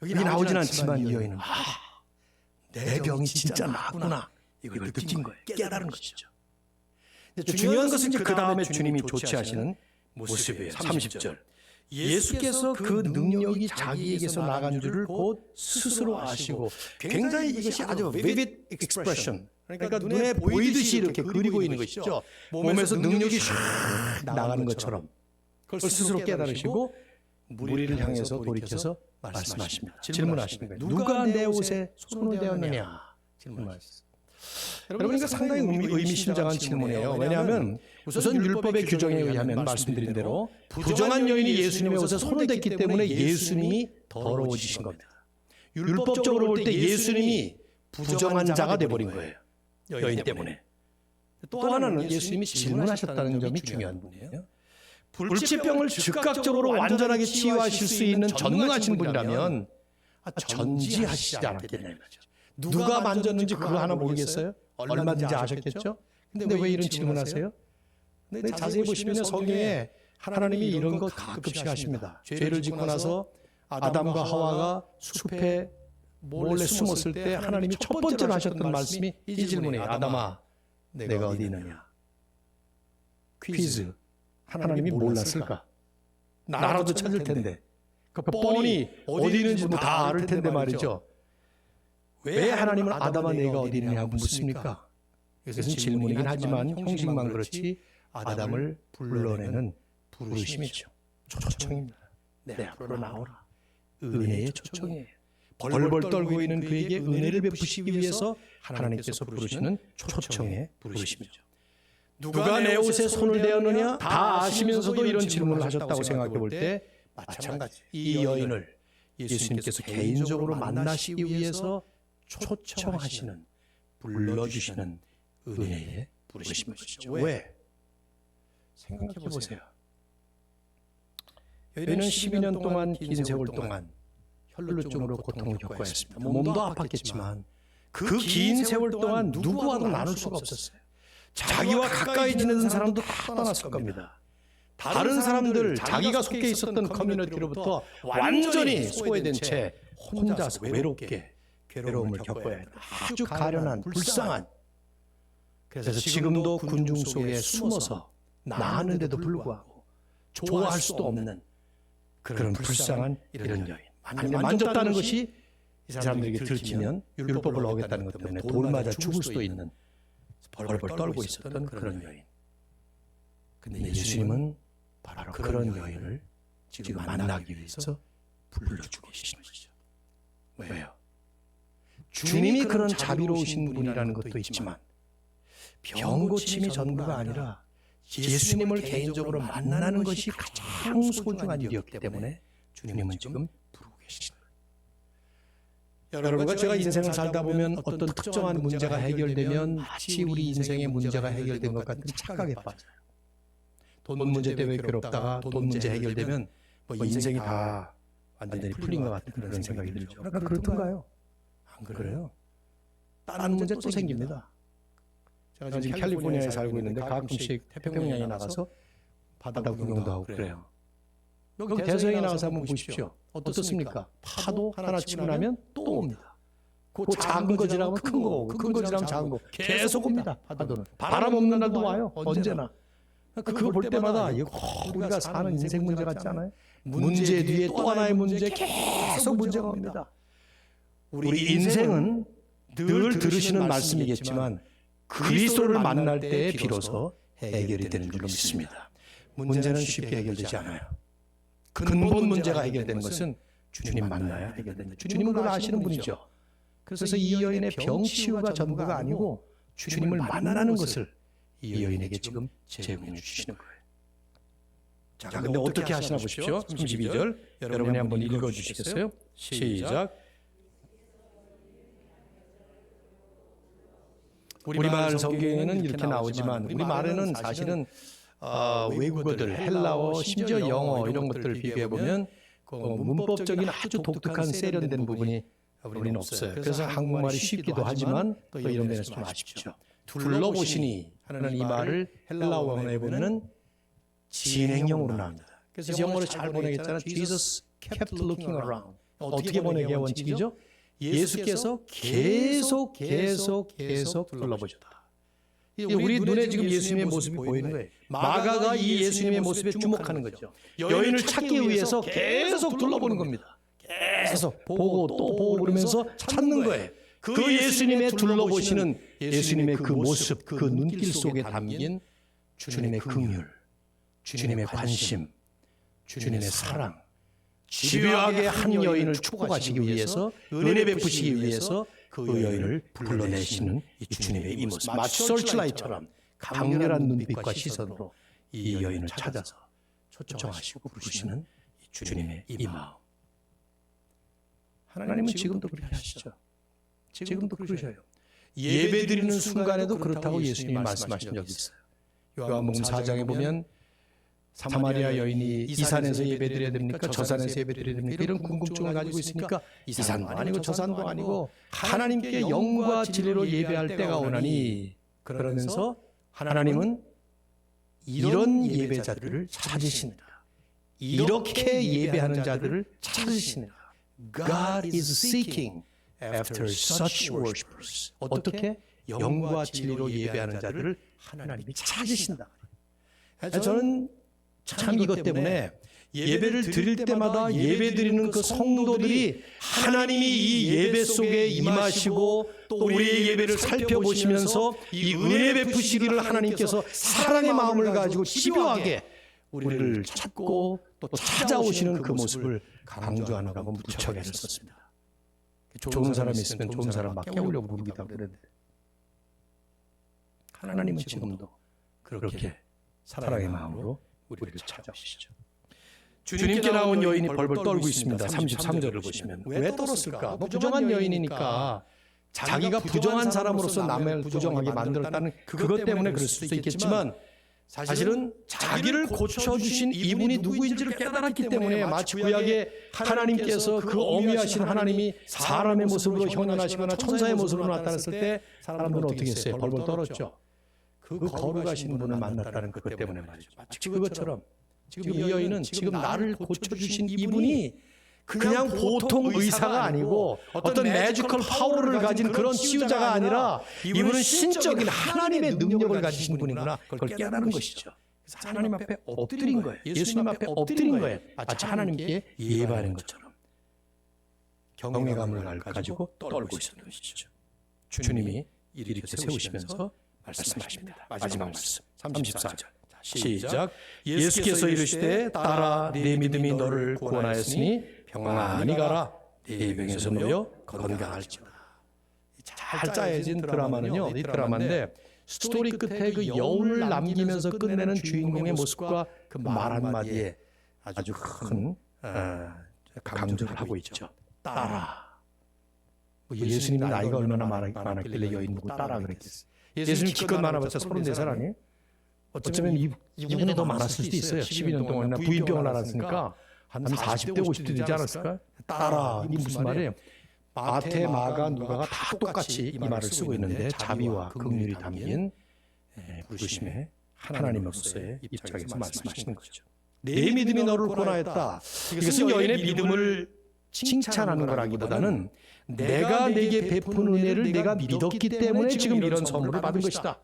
Speaker 2: 여기 나오진 않지만 이 여인은 내 병이 진짜 나구나 이걸 느낀 거예요. 깨달은 것이죠. 중요한 것은 이제 그 다음에 주님이 조치하시는 모습이에요. 30절. 예수께서 그 능력이 자기에게서 나간 줄을 곧 스스로 아시고 굉장히 이것이 아주 vivid expression 그러니까 눈에 보이듯이 이렇게 그리고 있는 것이죠. 몸에서 능력이 샥 나가는 것처럼 그걸 스스로 깨달으시고 무리를 향해서 돌이켜서 말씀하십니다. 질문하시는 거예요. 누가 내 옷에 손을 대었느냐 질문하셨어요. 여러분 이거 상당히 의미심장한 질문이에요. 왜냐하면 우선 율법의 규정에 의하면 말씀드린 대로 부정한 여인이 예수님의 옷에 손을 댔기 때문에 예수님이 더러워지신 겁니다. 율법적으로 볼 때 예수님이 부정한 자가 돼버린 거예요. 여인 때문에. 또 하나는 예수님이 질문하셨다는 점이 중요한 부분이에요. 불치병을 즉각적으로 완전하게 치유하실 수 있는 전능하신 분이라면 전지하시지 않았겠냐 이거죠. 누가 만졌는지 그거 하나 모르겠어요? 얼마든지 아셨겠죠? 근데 왜 이런 질문하세요? 근데 자세히 보시면 성경에 하나님이 이런 것 가끔씩 하십니다. 죄를 짓고 나서 아담과 하와가 숲에 몰래 숨었을 때 하나님이 첫 번째로 하셨던 말씀이 이 질문이에요. 아담아, 내가 어디 있느냐? 퀴즈. 하나님이 몰랐을까? 나라도 찾을 텐데. 그 뻔히 어디 있는지 다 알을 텐데 말이죠. 왜 하나님은 아담아 내가 어디 있느냐고 묻습니까? 이것은 질문이긴 하지만 형식만 그렇지 아담을 불러내는 부르심이죠. 초청입니다. 내 앞으로 나오라. 은혜의 초청이에요. 벌벌 떨고 있는 그에게 은혜를 베푸시기 위해서 하나님께서 부르시는 초청의 부르심이죠. 누가 내 옷에 손을 대었느냐? 다 아시면서도 이런 질문을 하셨다고 생각해 볼 때 마찬가지. 이 여인을 예수님께서 개인적으로 만나시기 위해서 초청하시는, 불러주시는 은혜의 부르심이죠. 왜? 생각해 보세요. 여인은 12년 동안 긴 세월 동안 혈루증으로 고통을 겪어야 했습니다. 몸도 아팠겠지만 그 긴 세월 동안 누구와도 나눌 수가 없었어요. 자기와 가까이 지내던 사람도 다 떠났을 겁니다. 다른 사람들, 자기가 속해 있었던 커뮤니티로부터 완전히 소외된 채 혼자서 외롭게 괴로움을 겪어야 했다. 아주 가련한, 불쌍한. 그래서 지금도 군중 속에 숨어서 나았는데도 불구하고 좋아할 수도 없는 그런 불쌍한 이런 여인. 만졌다는 것이 이 사람들에게 들키면 율법을 어겼다는 것 때문에 돌 맞아 죽을 수도 있는 벌벌 떨고 있었던 그런 여인. 근데 예수님은 바로 그런 여인을 지금 만나기 위해서 불러주고 계시는 것이죠. 왜요? 주님이 그런 자비로우신 분이라는 것도 있지만 병고침이 전부가 아니라 예수님을 개인적으로 만나는 것이 가장 소중한 일이었기 때문에 주님은 지금 부르고 계시는 거예요. 여러분과 제가 인생을 살다 보면 어떤 특정한 문제가 해결되면 마치 우리 인생의 문제가 해결된 것 같은 착각에 빠져요. 돈 문제 때문에 괴롭다가 돈 문제 해결되면 뭐 인생이 다 완전히 풀린 것 같은 그런 생각이 들죠. 그러니까 그렇던가요? 안 그래요? 다른 문제 또 생깁니다. 제가 지금 캘리포니아에 살고 있는데 가끔씩 태평양에 나가서 바다 구경도 하고 그래요. 여기 대서양에 나가서 한번 보십시오. 어떻습니까? 파도 하나 치고 나면 또 옵니다. 그 작은 거 지나면 큰 거 오고 큰 거 지나면 작은 거 계속 옵니다. 파도는 바람 없는 날도 와요. 언제나. 그거 볼 때마다 이거 우리가 사는 인생 문제 같지 않아요? 문제 뒤에 또 하나의 문제 계속 문제가 옵니다. 우리 인생은 늘 들으시는 말씀이겠지만 그리스도를 만날 때에 비로소 해결이 되는 줄로 믿습니다. 문제는 쉽게 해결되지 않아요. 근본 문제가 해결되는 것은 주님 만나야 해결됩니다. 주님은 그걸 아시는 분이죠. 그래서 이 여인의 병 치유가 전부가 아니고 주님을 만나는 것을 이 여인에게 지금 제공해 주시는 거예요. 자, 근데 어떻게 하시나 보십시오. 32절 여러분이 한번 읽어 주시겠어요? 시작. 우리말 성경에는 이렇게 나오지만 우리말에는 사실은 외국어들, 헬라어, 심지어 영어 이런 것들을 비교해 보면 문법적인 아주 독특한 세련된 부분이 우리는 없어요. 그래서 한국말이 쉽기도 하지만 또 이런 면에서 좀 아쉽죠. 둘러보시니 하는 이 말을 헬라어 원어에 보면은 진행형으로 나옵니다. 그래서 영어로 잘 번역했잖아요. Jesus kept looking around. 어떻게 번역의 원칙이죠? 예수께서 계속 둘러보셨다. 우리 눈에 지금 예수님의 모습이 보이는 거예요. 마가가 이 예수님의 모습에 주목하는 거죠. 여인을 찾기 위해서 계속 둘러보는 겁니다. 계속 보고 또 보고 그러면서 찾는 거예요. 그 예수님의 둘러보시는 예수님의 그 모습, 그 눈길 속에 담긴 주님의 긍휼, 주님의 관심, 주님의 사랑, 집요하게 한 여인을 축복하시기 위해서, 은혜 베푸시기 위해서 그 여인을 불러내시는 이 주님의 이 모습, 마치 설치라이트처럼 강렬한 눈빛과 시선으로 이 여인을 찾아서 초청하시고 부르시는 이 주님의 이 마음. 하나님은 지금도 그렇게 하시죠. 지금도 그러셔요. 예배 드리는 순간에도 그렇다고 예수님이 말씀하신 적이 있어요. 요한복음 4장에 보면 사마리아 여인이 이 산에서 예배 드려야 됩니까? 저 산에서 예배 드려야 됩니까? 이런 궁금증을 가지고 있으니까 이 산도 아니고 저 산도 아니고 하나님께 영과 진리로 예배할 때가 오나니, 그러면서 하나님은 이런 예배자들을 찾으십니다. 이렇게 예배하는 자들을 찾으십니다. God is seeking after such worshipers. 어떻게? 영과 진리로 예배하는 자들을 하나님이 찾으신다. 저는 참 이것 때문에 예배를 드릴 때마다 예배 드리는 그 성도들이 하나님이 이 예배 속에 임하시고 또 우리의 예배를 살펴보시면서 이 은혜 베푸시기를 하나님께서 사랑의 마음을 가지고 집요하게 우리를 찾고 또 찾아오시는 그 모습을 강조하느라고 무척 애썼습니다. 좋은 사람이 있으면 좋은 사람 막 깨우려고 부르기도 하고 그랬는데 하나님은 지금도 그렇게 사랑의 마음으로 우리를 찾아오시죠. 주님께 나온 여인이 벌벌 떨고 있습니다. 33절을 보시면 왜 떨었을까? 뭐 부정한 여인이니까 자기가 부정한 사람으로서 남을 부정하게 만들었다는 그것 때문에 그럴 수도 있겠지만 사실은 자기를 고쳐주신 이분이 누구인지를 깨달았기 때문에 마치 구약에 하나님께서 그 어미하신 하나님이 사람의 모습으로 현현하시거나 천사의 모습으로 나타났을 때 사람들은 어떻게 했어요? 벌벌 떨었죠. 그 거룩하신 분을 만났다는 그것 때문에 말이죠. 마치 그것처럼 지금 이 여인은 지금 나를 고쳐주신 이분이 그냥 보통 의사가 아니고 어떤 매지컬 파워를 가진 그런 치유자가 아니라 이분은 신적인 하나님의 능력을 가지신 분이구나. 그걸 깨달은 것이죠. 그래서 하나님 앞에 엎드린 거예요. 예수님 앞에 엎드린 거예요. 마치 하나님께 예배하는 것처럼 경외감을 가지고 떨고 있었던 것이죠. 주님이 이렇게 세우시면서 말씀하십니다. 마지막 말씀 34절 시작. 예수께서 이르시되 딸아 네 믿음이 너를 구원하였으니 평안히 가라. 네 병에서 놓여 건강할지어다. 잘 짜여진 드라마는요, 이 드라마인데 스토리 끝에 그 여운을 남기면서 끝내는 주인공의 모습과 그 말 한마디에 아주 큰 강조를 하고 있죠. 딸아. 예수님이 나이가 얼마나 많았길래 여인 보고 딸아 그랬겠어요. 예수님 기껏 많아봤자 34살 아니에요? 어쩌면 이분이 더 많았을 수도 있어요. 12년 동안이나 부인병을 앓았으니까 한 40대 50대 되지 않았을까? 따라 이게 무슨 말이에요? 마태, 마가, 누가가 다 똑같이 이 말을 쓰고 있는데 자비와 긍휼이 담긴 부르심의 하나님으로서의 입장에서 말씀하시는 거죠. 내 믿음이 너를 구원하였다. 이것은 여인의 믿음을 칭찬하는 거라기보다는 내가 내게 베푼 은혜를 내가 믿었기 때문에 지금 이런 선물을 받은 것이다.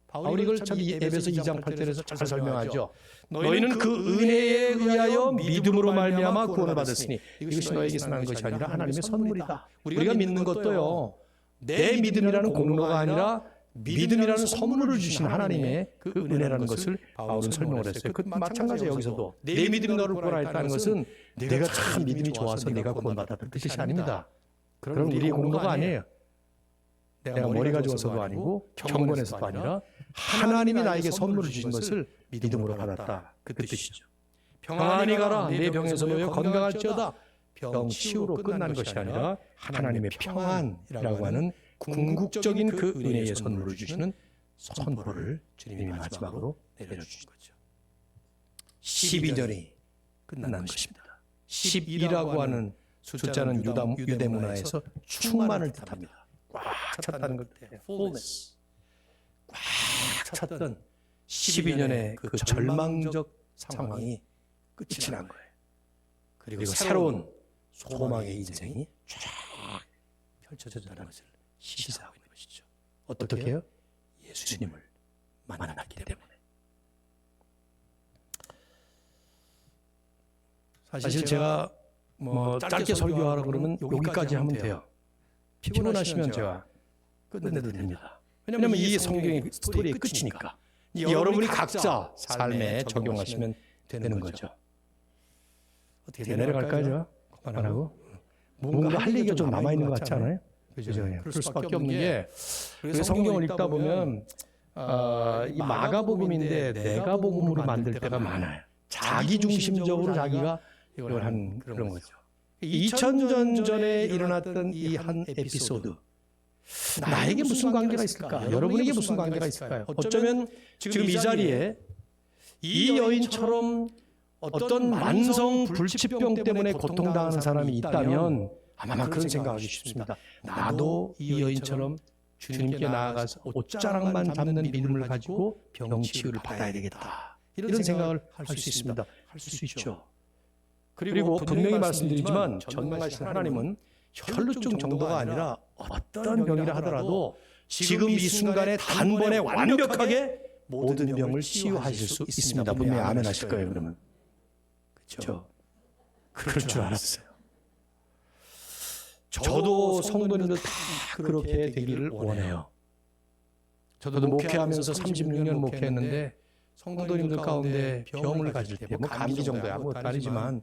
Speaker 2: 바울이 이걸 참 에베소 2장 8절에서 잘 설명하죠. 너희는 그 은혜에 의하여 믿음으로 말미암아 구원을 받았으니 이것이 너에게서 난 것이 아니라 하나님의 선물이다. 우리가 믿는 것도요, 내 믿음이라는 공로가 아니라 믿음이라는 선물을 주신 하나님의 그 은혜라는 것을 바울은 설명을 했어요. 그 마찬가지예요. 여기서도 내 믿음이 너를 구원하였다는 것은 내가 참 믿음이 좋아서 내가 구원받았다는 뜻이 아닙니다. 그럼 우리의 공로가 아니에요. 내가 머리가 좋아서도 아니고 경건해서도 아니라 하나님이 나에게 선물을 주신 것을 믿음으로 받았다. 그 뜻이죠. 평안히 가라. 내 병에서 놓여 건강할지어다. 병 치유로 끝난 것이 아니라 하나님의 평안이라고 하는 궁극적인 그 은혜의 선물을 주시는 선포를 주님이 마지막으로 내려주신 거죠. 12절이 끝난 것입니다. 12라고 하는 숫자는 유대 문화에서 충만을 뜻합니다. 꽉 찼다는 것 때문에 fullness. 꽉 찼던 12년의 그 절망적 상황이 끝이 난 거예요. 그리고 새로운 소망의 인생이 쫙 펼쳐졌다는 것을 시사하고 있는 것이죠. 어떻게 해요? 예수님을 만났기 때문에. 사실 제가 짧게 설교하라고 그러면 여기까지 하면 돼요. 피곤하시면 제가 끝내도 됩니다. 왜냐하면 이게 성경의 스토리의 끝이니까. 여러분이 각자 삶에 적용하시면 되는 거죠. 어떻게 내려갈까요? 그만하고 뭔가 할 얘기가 좀 남아있는 것 같지 않아요? 그죠? 그럴 수밖에 없는 게 성경을 읽다 보면 이 마가복음인데 내가복음으로 만들 때가 많아요. 자기 중심적으로 자기가 이걸 한 그런 거죠. 2000년 전에 일어났던 이 한 에피소드, 나에게 무슨 관계가 있을까? 여러분에게 무슨 관계가 있을까요? 어쩌면 지금 이 자리에 이 여인처럼 어떤 만성 불치병 때문에 고통당하는 사람이 있다면 아마 그런 생각하기 쉽습니다. 나도 이 여인처럼 주님께 나아가서 옷자락만 잡는 믿음을 가지고 병치유를 받아야 되겠다. 이런 생각을 할 수 있습니다. 할 수 있죠. 그리고 분명히 말씀드리지만 전능하신 하나님은 혈루증 정도가 아니라 어떤 병이라 하더라도 지금 이 순간에 단번에 완벽하게 모든 병을 치유하실 수 있습니다. 분명히 아멘 하실 거예요. 그러면 그렇죠. 그럴 줄 알았어요. 저도 성도님들 다 그렇게 되기를 원해요. 저도 목회하면서 36년 목회했는데 성도님들 가운데 병을 가질 때, 뭐 감기 정도야 아무것도 아니지만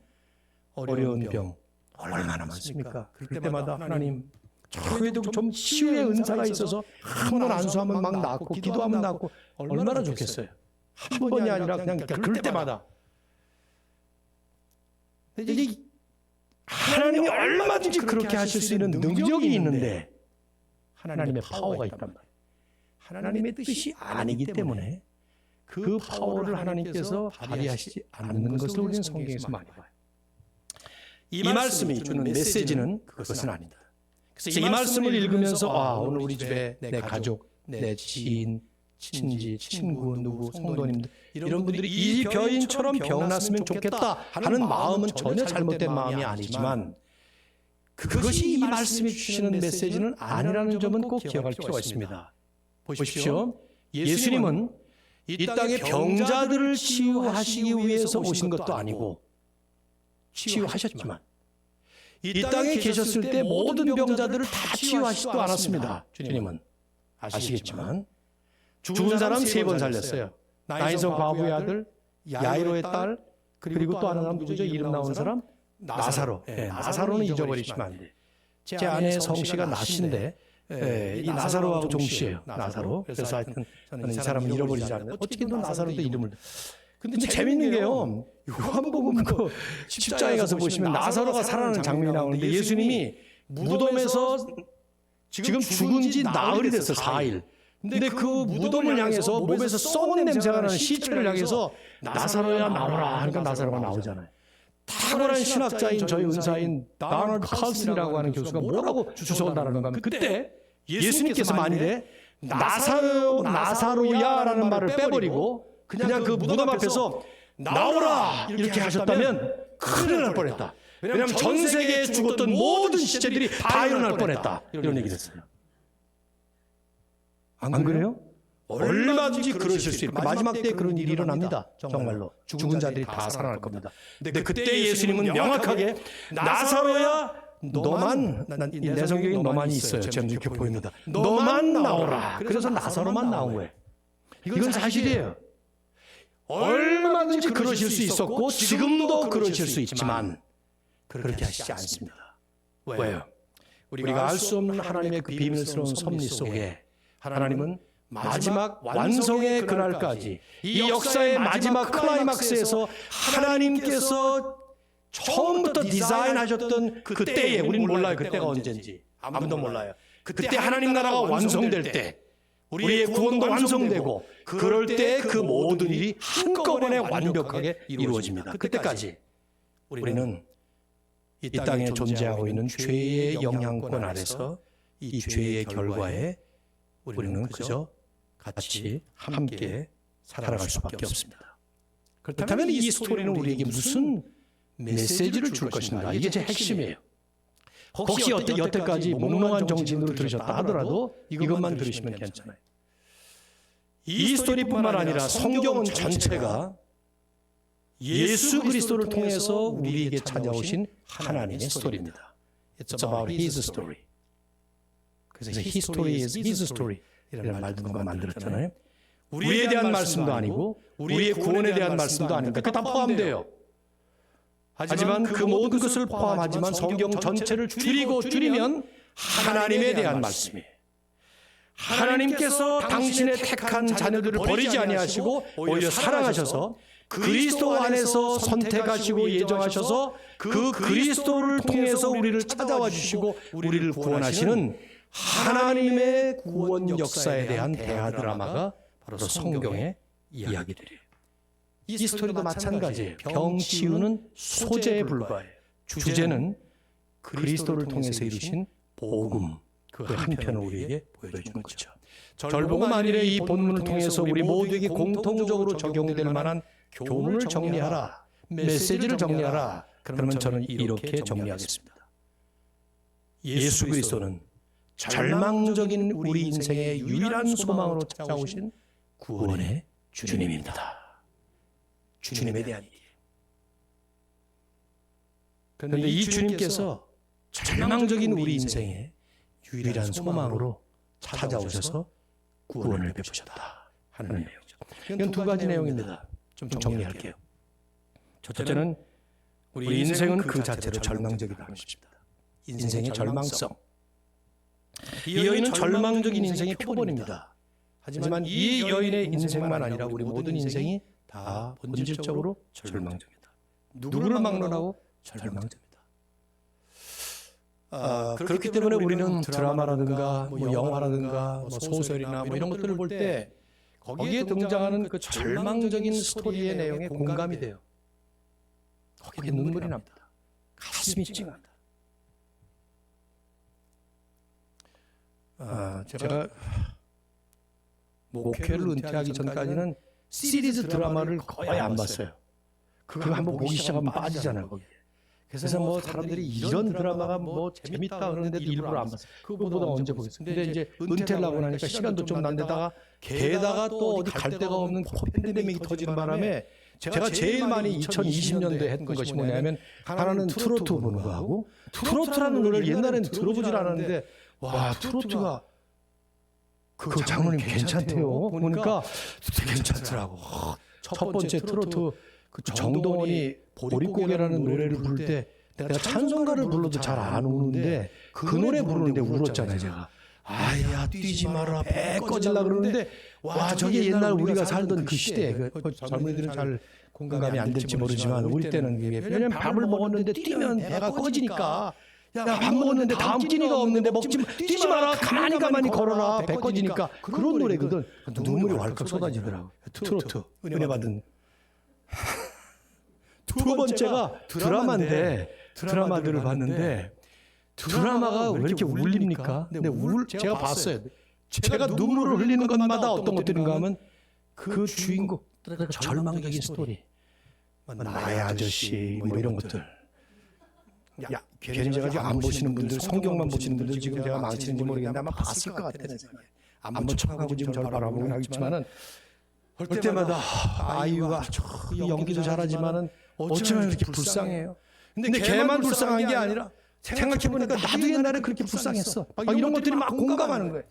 Speaker 2: 어려운 병 얼마나 많습니까? 그럴 때마다 하나님 저에도 좀 치유의 은사가 있어서 한 번 안수하면 막 낫고 기도하면 낫고 얼마나 좋겠어요. 한 번이 아니라 그냥 그럴 때마다. 이 하나님이 얼마든지 그렇게 하실 수 있는 능력이 있는데 하나님의 파워가 있단 말이에요. 하나님의 뜻이 아니기 때문에 그 파워를 하나님께서 발휘하시지 않는 것을 우리는 성경에서 많이 봐요. 이 말씀이 주는 메시지는 그것은 아니다. 그래서 이 말씀을 읽으면서 오늘 우리 집에 내 가족, 내 지인, 친지, 친구, 누구, 성도님들 이런 분들이 이 여인처럼 병 났으면 좋겠다 하는 마음은 전혀 잘못된 마음이 아니지만 그것이 이 말씀이 주시는 메시지는 아니라는 점은 꼭 기억할 필요가 있습니다. 보십시오. 예수님은 이 땅에 병자들을 치유하시기 위해서 오신 것도 아니고 치유하셨지만 이 땅에 계셨을 때 모든 병자들을 다 치유하시지도 않았습니다. 주님은 아시겠지만 죽은 사람 3번 살렸어요. 나인성 과부의 아들, 야이로의 딸, 그리고 또 하나 사람 누구죠? 이름 나온 사람? 나사로. 나사로는 잊어버리시면 안 돼요. 제 아내 성씨가 나씨인데 이 나사로하고 동시예요. 나사로. 그래서 하여튼 저는 이 사람은 잃어버리지 않는데 어떻게든 나사로도 이름을. 근데 재밌는 게요. 요한복음 그 10장에 가서 보시면 나사로가 살아나는 장면이 나오는데 예수님이 무덤에서 지금 죽은 지 나흘이 됐어. 4일. 근데 그 무덤을 향해서 몸에서 썩은 냄새가 나는 시체를 향해서 나사로야 나오라 하니까 나사로가 나오잖아요. 탁월한 신학자인 저희 은사인 다널드 칼슨이라고 하는 교수가 뭐라고 주석을 달았는가 하면 그때 예수님께서 만일에 나사로야라는 말을 빼버리고 그냥 그 무덤 앞에서 나오라 이렇게 하셨다면 큰일 날 뻔했다. 왜냐하면 전 세계에 죽었던 모든 시체들이 다 일어날 뻔했다. 이런 얘기를 했어요. 안 그래요? 얼마든지 그러실 수 있고 마지막 때에 그런 일이 일어납니다. 정말로 죽은 자들이 다 살아날 겁니다. 근데 그때 예수님은 명확하게 나사로야 너만, 내 성경에 너만이 있어요. 지금 이렇게 보입니다. 너만 나오라. 그래서 나사로만 나온 거예요. 이건 사실이에요. 얼마든지 그러실 수 있었고 지금도 그러실 수 있지만 그렇게 하시지 않습니다. 왜요? 우리가 알 수 없는 하나님의 그 비밀스러운 섭리 속에 하나님은 마지막 완성의 그날까지 이 역사의 마지막 클라이막스에서 하나님께서 처음부터 디자인하셨던 그 때에, 우리는 몰라요. 그때가 언젠지. 아무도 몰라요. 그때 하나님 나라가 완성될 때, 우리의 구원도 완성되고 그럴 때 그 모든 일이 한꺼번에 완벽하게 이루어집니다. 그때까지 우리는 이 땅에 존재하고 있는 죄의 영향권 아래서 이 죄의 결과에 우리는 그저 같이 함께 살아갈 수밖에 없습니다. 그렇다면 이 스토리는 우리에게 무슨 메시지를 줄 것인가? 이게 제 핵심이에요. 혹시 여태까지 몽롱한 정신으로 들으셨다 하더라도 이것만 들으시면 괜찮아요. 이 스토리뿐만 아니라 성경은 전체가 예수 그리스도를 통해서 우리에게 찾아오신 하나님의 스토리입니다. It's about His story. 그래서 His story is His story 이라는 말도 누가 만들었잖아요. 우리에 대한 말씀도 아니고 우리의 구원에 대한 말씀도 아닙니다. 그게 다 포함돼요. 하지만 그 모든 것을 포함하지만 성경 전체를 줄이면 하나님에 대한 말씀이에요. 하나님께서 당신의 택한 자녀들을 버리지 아니하시고 오히려 사랑하셔서 그리스도 안에서 선택하시고 예정하셔서 그 그리스도를 통해서 우리를 찾아와 주시고 우리를 구원하시는 하나님의 구원 역사에 대한 대화 드라마가 바로 성경의 이야기들이에요. 이 스토리도 마찬가지예요. 병 치유는 소재에 불과해요. 주제는 그리스도를 통해서 이루신 복음, 그 한편을 우리에게 보여주는 거죠. 절복음 안일의 이 본문을 통해서 우리 모두에게 공통적으로 적용될 만한 교훈을 정리하라, 메시지를 정리하라. 그러면 저는 이렇게 정리하겠습니다. 예수 그리스도는 절망적인 우리 인생의 유일한 소망으로 찾아오신 구원의 주님입니다. 주님에 대한 일이에요. 그런데 이 주님께서 절망적인 우리 인생의 유일한 소망으로 찾아오셔서 구원을 베푸셨다 하는 내용이죠. 이건 두 가지 내용입니다. 좀 정리할게요. 첫째는 우리 인생은 그 자체로 절망적이라는 것입니다. 인생의 절망성. 이 여인은 절망적인 인생의 표본입니다. 하지만 이 여인의 인생만 아니라 우리 모든 인생이 다 본질적으로 절망적이다. 누구를 막론하고 절망적이다. 그렇기 때문에 우리는 드라마라든가 뭐 영화라든가 뭐 소설이나 뭐 이런 것들을 볼 때 거기에 등장하는 그 절망적인 스토리의 내용에 공감이 돼요. 거기에 눈물이 납니다. 가슴이 찡합니다. 제가 목회를 은퇴하기 전까지는 시리즈 드라마를 거의 안 봤어요. 그거 한번 보기 시작하면 빠지잖아요. 거기에. 그래서 뭐 사람들이 이런 드라마가 뭐 재밌다 그러는데도 일부러 안 봤어요. 그거보다 언제 보겠어요. 근데 이제 은퇴를 하고 나니까 시간도 좀 난데다가 게다가 또 어디 갈 데가 없는 팬데믹이 터지는 바람에 제가 제일 많이 2020년도에 했던 것이 뭐냐면 하나는 트로트 보는 거하고 트로트라는 노래를 옛날에는 들어보질 않았는데 와 트로트가 그 장로님 괜찮대요. 보니까 괜찮더라고. 첫 번째 트로트 그 정동원이 보릿고개라는 노래를 부를 때 내가 찬송가를 불러도 잘 안 우는데 그 노래 부르는데 울었잖아요 제가. 아야 뛰지 마라 배 꺼질라 그러는데 와 저게 옛날 우리가 살던 그 시대 그 젊은이들은 잘 공감이 안 될지 모르지만 우리 때는 그게 왜냐면 밥을 먹었는데 뛰면 배가 꺼지니까 야 밥 먹었는데 다음 끼니가 없는데 뛰지 마라 가만히 걸어라 배 꺼지니까 그런 노래거든. 눈물이 왈칵 쏟아지더라고. 트로트 은혜 받은. 두 번째가 드라마인데 드라마들을 봤는데 드라마가 왜 이렇게 울립니까? 근데 제가 봤어요. 제가 눈물을 흘리는 것마다 어떤 것들인가 하면 그 주인공 절망적인 스토리 나의 아저씨 뭐 이런 것들 야, 괜히 제가 지금 안 보시는 분들, 성경만 보시는 분들 지금 제가 망치는지 모르겠는데 아마 봤을 것 같다는 생각이. 안본 척하고 지금 저를 바라보긴 하겠지만은 볼 때마다 아이유가 그 연기도 잘하지만은 어쩌면 이렇게 불쌍해요. 근데 걔만 불쌍한 게 아니라 생각해보니까 나도 옛날에 그렇게 불쌍했어. 막 이런 것들이 막 공감하는 거예요.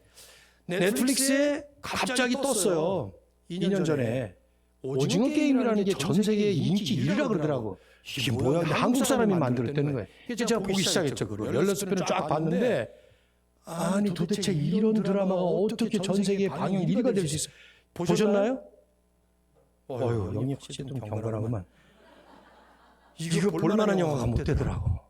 Speaker 2: 넷플릭스에 갑자기 떴어요. 2년 전에. 오징어 게임이라는 게 전 세계 인기 1위라 그러더라고. 이게 뭐야? 근데 한국 사람이 만들었다는 거예요. 그래서 제가 보기 시작했죠. 그걸 16편을 쫙 봤는데 아니 도대체 이런 드라마가 어떻게 전 세계 방영 1위가 될 수 있어요? 보셨나요? 어휴, 영이 확실히 좀 경건하구만. 이거 볼만한 영화가 못 되더라고.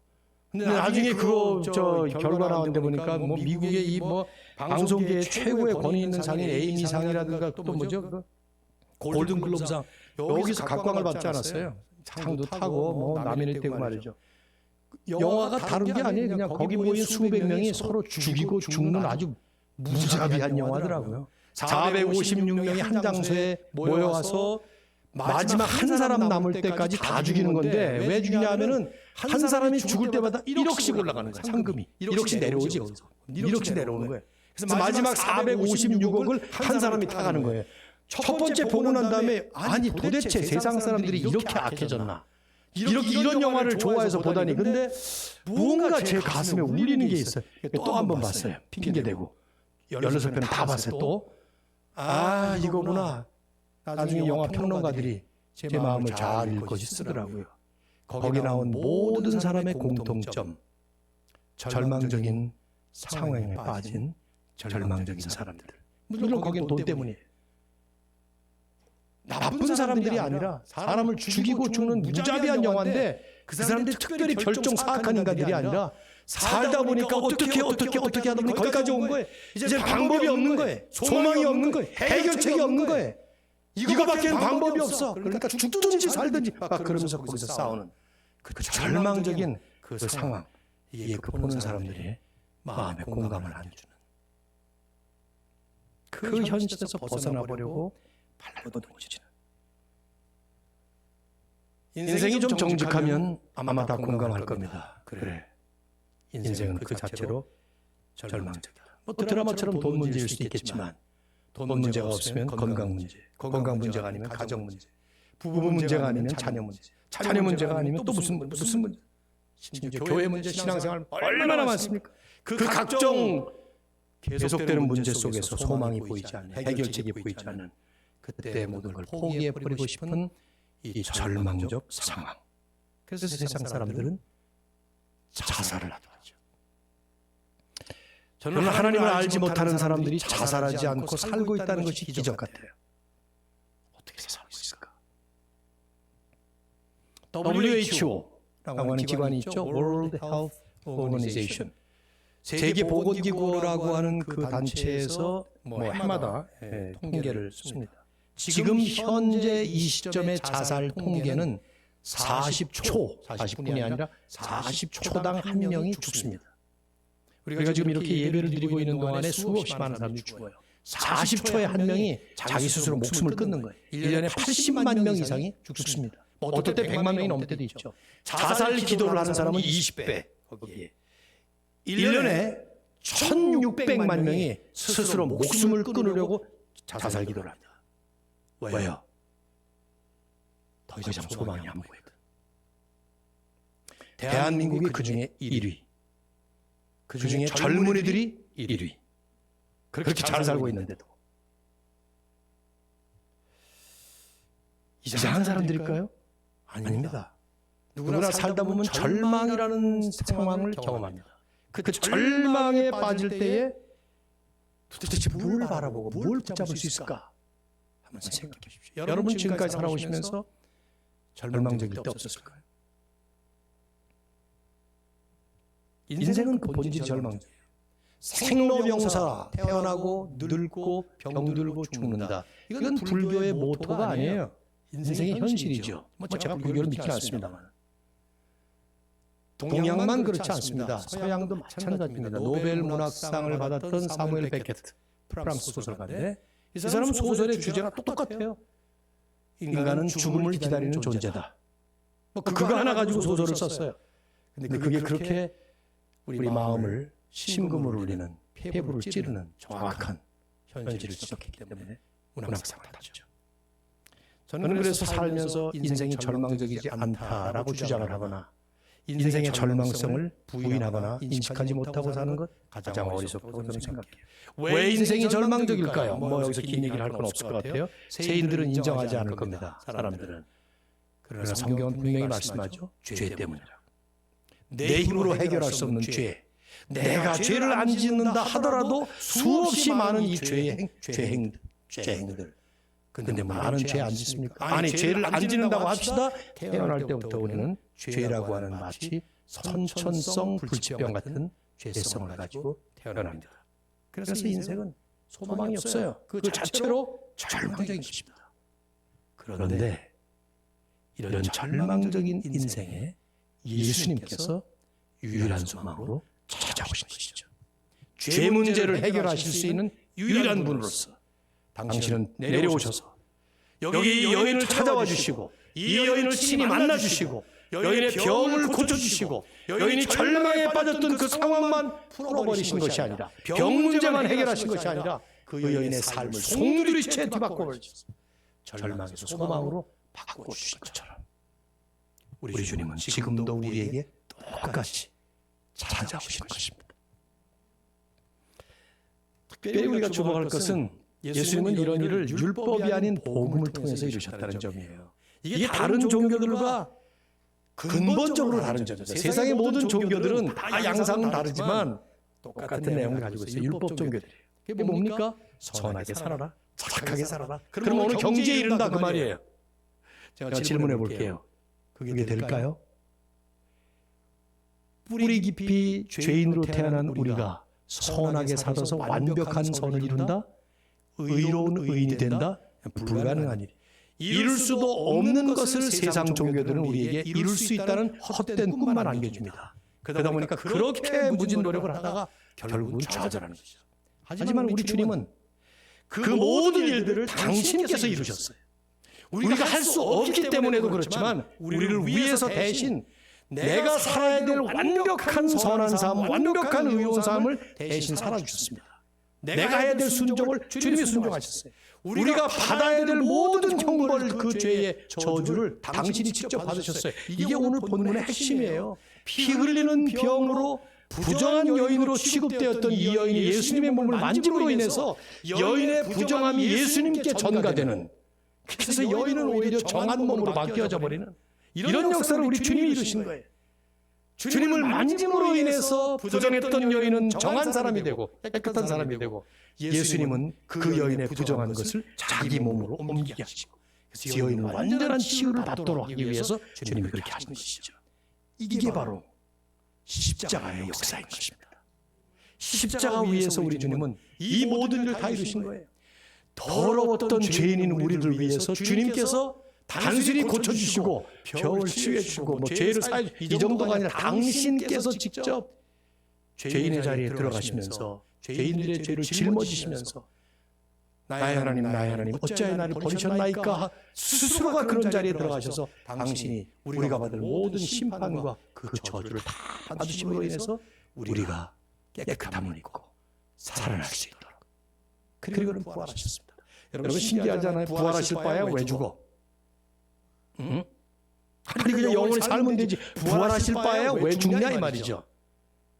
Speaker 2: 근데 나중에 그거 결과 나왔는데 보니까 뭐 미국의 이 뭐 방송계의 최고의 권위 있는 상인 에이미 상이라든가 또 뭐죠? 그 골든 글로브상 여기서 각광을 받지 않았어요. 상도 타고 뭐 나미를 떼고 말이죠. 영화가 다른 게 아니에요. 그냥 거기 모인 수백 명이 서로 죽이고 죽는 아주 무자비한 영화더라고요. 456명이 한 장소에 모여와서 마지막 한 사람 남을 때까지 다 죽이는 건데 왜 죽이냐 하면은 한 사람이 죽을 때마다 1억씩 올라가는 거야. 상금이 1억씩 내려오지. 1억씩 내려오는 거예요. 그래서 마지막 456억을 한 사람이 타가는 거예요. 첫 번째 보고 난 다음에 아니 도대체 세상 사람들이 이렇게 악해졌나? 이런 영화를 좋아해서 보다니. 근데 무언가 제 가슴에 울리는 게 있어요. 또 한 번 봤어요. 핑계대고 16편을 다 봤어요. 또 이거구나. 나중에 영화 평론가들이 제 마음을 잘 읽고지 쓰더라고요. 거기 나온 모든 사람의 공통점, 절망적인 상황에 빠진 절망적인 사람들. 물론 거긴 돈 때문이에요. 나쁜 사람들이 아니라 사람을 죽이고 죽는 무자비한 영화인데 그 사람들이 특별히 별종 사악한 인간들이 아니라 살다 보니까 어떻게 하다 보니 거기까지 온 거예요. 이제 방법이 없는 거예요. 소망이 없는 거예요. 해결책이 없는 거예요. 이거밖에는 방법이 없어. 그러니까 죽든지 살든지 막 그러면서 거기서 싸우는 그 절망적인 그 상황. 이게 그 보는 사람들이 마음에 공감을 안 주는 그 현실에서 벗어나 보려고 발버둥 치는. 인생이 좀 정직하면 아마 다 공감할 겁니다. 그래. 인생은 그 자체로 절망적이다. 뭐 드라마처럼 돈 문제일 수도 있겠지만 돈 문제가 없으면 건강 문제, 건강 문제가 아니면 가정 문제, 부부 문제가 아니면 자녀 문제, 자녀 문제가 아니면 또 무슨 문제, 심지어 교회 문제, 신앙생활 얼마나 많습니까? 그 각종 계속되는 문제 속에서 소망이 보이지 않는, 해결책이 보이지 않는 그때 모든 걸 포기해버리고 싶은 이 절망적 상황. 그래서 세상 사람들은 자살을 하더라죠. 저는 하나님을 알지 못하는 사람들이 자살하지 않고 살고 있다는 것이 기적 같아요. 어떻게 살고 있을까? WHO라고 하는 기관이 있죠. World Health Organization. 세계보건기구라고 하는 그 단체에서 해마다 통계를 씁니다. 지금 현재 이 시점의 자살 통계는 40분이 아니라 40초당 한 명이 죽습니다. 우리가 지금 이렇게 예배를 드리고 있는 동안에 수없이 많은 사람들이 죽어요. 40초에 한 명이 자기 스스로 목숨을 끊는 거예요. 1년에 80만 명 이상이 죽습니다. 어떨 때 100만 명이 넘을 때도 있죠. 자살 기도를 하는 사람은 20배 거기에. 1년에 1600만 명이 스스로 목숨을 끊으려고 자살 기도를 합니다. 왜요? 더 이상 소망이 안 보이거든. 대한민국이 그 중에 1위. 그 중에 젊은이들이 1위. 그렇게 잘 살고 있는데도. 이상한 사람들일까요? 아닙니다. 누구나 살다 보면 절망이라는 상황을 경험합니다. 그 절망에 빠질 때에 도대체 뭘 바라보고 뭘 붙잡을 수 있을까? 한번 생각해 보십시오. 여러분 지금까지 살아오시면서 절망적일 때 없었을까요? 인생은 그 본질이 절망적이에요. 생로병사, 태어나고 늙고 병들고 죽는다. 이건 불교의 모토가 아니에요. 인생의 현실이죠. 제가 불교를 믿지 않습니다만. 동양만 그렇지 않습니다. 서양도 마찬가지입니다. 노벨 문학상을 받았던 사무엘 베케트, 프랑스 소설가인데 이 사람은 소설의 주제가 똑같아요. 인간은 죽음을 기다리는 존재다. 그거 하나 가지고 소설을 썼어요. 근데 그게 그렇게 우리 마음을 심금을 울리는 폐부를 찌르는 정확한 현실을 지적했기 때문에 문학상을 탔죠. 저는 그래서 살면서 인생이 절망적이지 않다라고 주장을 하거나 인생의 절망성을 부인하거나 인식하지 못하고 사는 것 가장 어리석다고 저는 생각해요. 왜 인생이 절망적일까요? 뭐 여기서 긴 얘기를 할 건 없을 것 같아요. 세인들은 인정하지 않을 겁니다. 사람들은. 그러나 성경은 분명히 말씀하죠. 죄 때문이라고. 내 힘으로 해결할 수 없는 죄. 내가 죄를 안 짓는다 하더라도 수없이 많은 이 죄행들. 근데 뭐 나는 죄 안 짓습니까? 아니 죄를 안 짓는다고 합시다. 태어날 때부터 우리는 죄라고 하는 마치 선천성 불치병 같은 죄성을 가지고 태어납니다. 그래서 인생은 소망이 없어요. 그 자체로 절망적인 것입니다. 그런데 이런 절망적인 인생에 예수님께서 유일한 소망으로 찾아오신 것이죠. 죄 문제를 해결하실 수 있는 유일한 분으로서 당신은 내려오셔서 여기 이 여인을 찾아와 주시고 이 여인을 친히 만나 주시고 여인의 병을 고쳐주시고 여인이 절망에 빠졌던 그 상황만 풀어버리신 것이 아니라 병 문제만 해결하신 것이 아니라 그 여인의 삶을 송두리째 뒤바꿔버리셔서 절망에서 소망으로 바꿔주신 것처럼 우리 주님은 지금도 우리에게 똑같이 찾아오시는 것입니다. 특별히 우리가 주목할 것은 예수님은 이런 일을 율법이 아닌 복음을 통해서 이루셨다는 점이에요. 이게 다른 종교들과 근본적으로 다른 점이에요. 세상의 모든 종교들은 다 양상은 다르지만 똑같은 내용을 가지고 있어요. 율법 종교들이에요. 그게 뭡니까? 선하게 살아라, 착하게 살아라. 그럼 오늘 경제에 이른다 그 말이에요. 제가 질문해 볼게요. 그게 될까요? 뿌리 깊이 죄인으로 태어난 우리가 선하게 살아서 완벽한 선을 이룬다? 의로운 의인이 된다? 불가능한 일이. 이룰 수도 없는 것을 세상 종교들은 우리에게 이룰 수 있다는 헛된 꿈만 안겨줍니다. 그러다 보니까 그렇게 무진 노력을 하다가 결국은 좌절하는 것이죠. 하지만 우리 주님은 그 모든 일들을 당신께서 이루셨어요. 우리가 할 수 없기 때문에도 그렇지만 우리를 위해서 대신 내가 살아야 될 완벽한 선한 삶, 완벽한 의로운 삶을 대신 살아주셨습니다. 내가 해야 될 순종을 주님이 순종하셨어요. 우리가 받아야 될 모든 형벌, 그 죄의 저주를 당신이 직접 받으셨어요. 이게 오늘 본문의 핵심이에요. 피 흘리는 병으로 부정한 여인으로 취급되었던 이 여인이 예수님의 몸을 만짐으로 인해서 여인의 부정함이 예수님께 전가되는, 그래서 여인은 오히려 정한 몸으로 바뀌어져 버리는 이런 역사를 우리 주님이 이루신 거예요. 주님을 만짐으로 인해서 부정했던 여인은 정한 사람이 되고 깨끗한 사람이 되고, 예수님은 그 여인의 부정한 것을 자기 몸으로 옮기게 하시고, 그래서 여인은 완전한 치유를 받도록 하기 위해서 주님이 그렇게 하신 것이죠. 이게 바로 십자가의 역사인 것입니다. 십자가 위에서 우리 주님은 이 모든 일을 다 이루신 거예요. 더러웠던 죄인인 우리를 위해서 주님께서 단순히 고쳐주시고 병을 치유해주시고 뭐 죄를 사해, 이 정도가 아니라 당신께서 직접 죄인의 자리에 들어가시면서 죄인들의 죄를 짊어지시면서 나의 하나님 나의 하나님 어찌하여 나를 버리셨나이까, 스스로가 그런 자리에 들어가셔서 당신이 우리가 받을 모든 심판과 그 저주를 다 받으심으로 인해서 우리가 깨끗함을 입고 살아날 수 있도록, 그리고는 부활하셨습니다. 여러분 신기하잖아요. 부활하실 바야 왜 죽어? 응? 아니 그냥 영원히 살면 되지, 부활하실 바야 왜 죽냐 이 말이죠.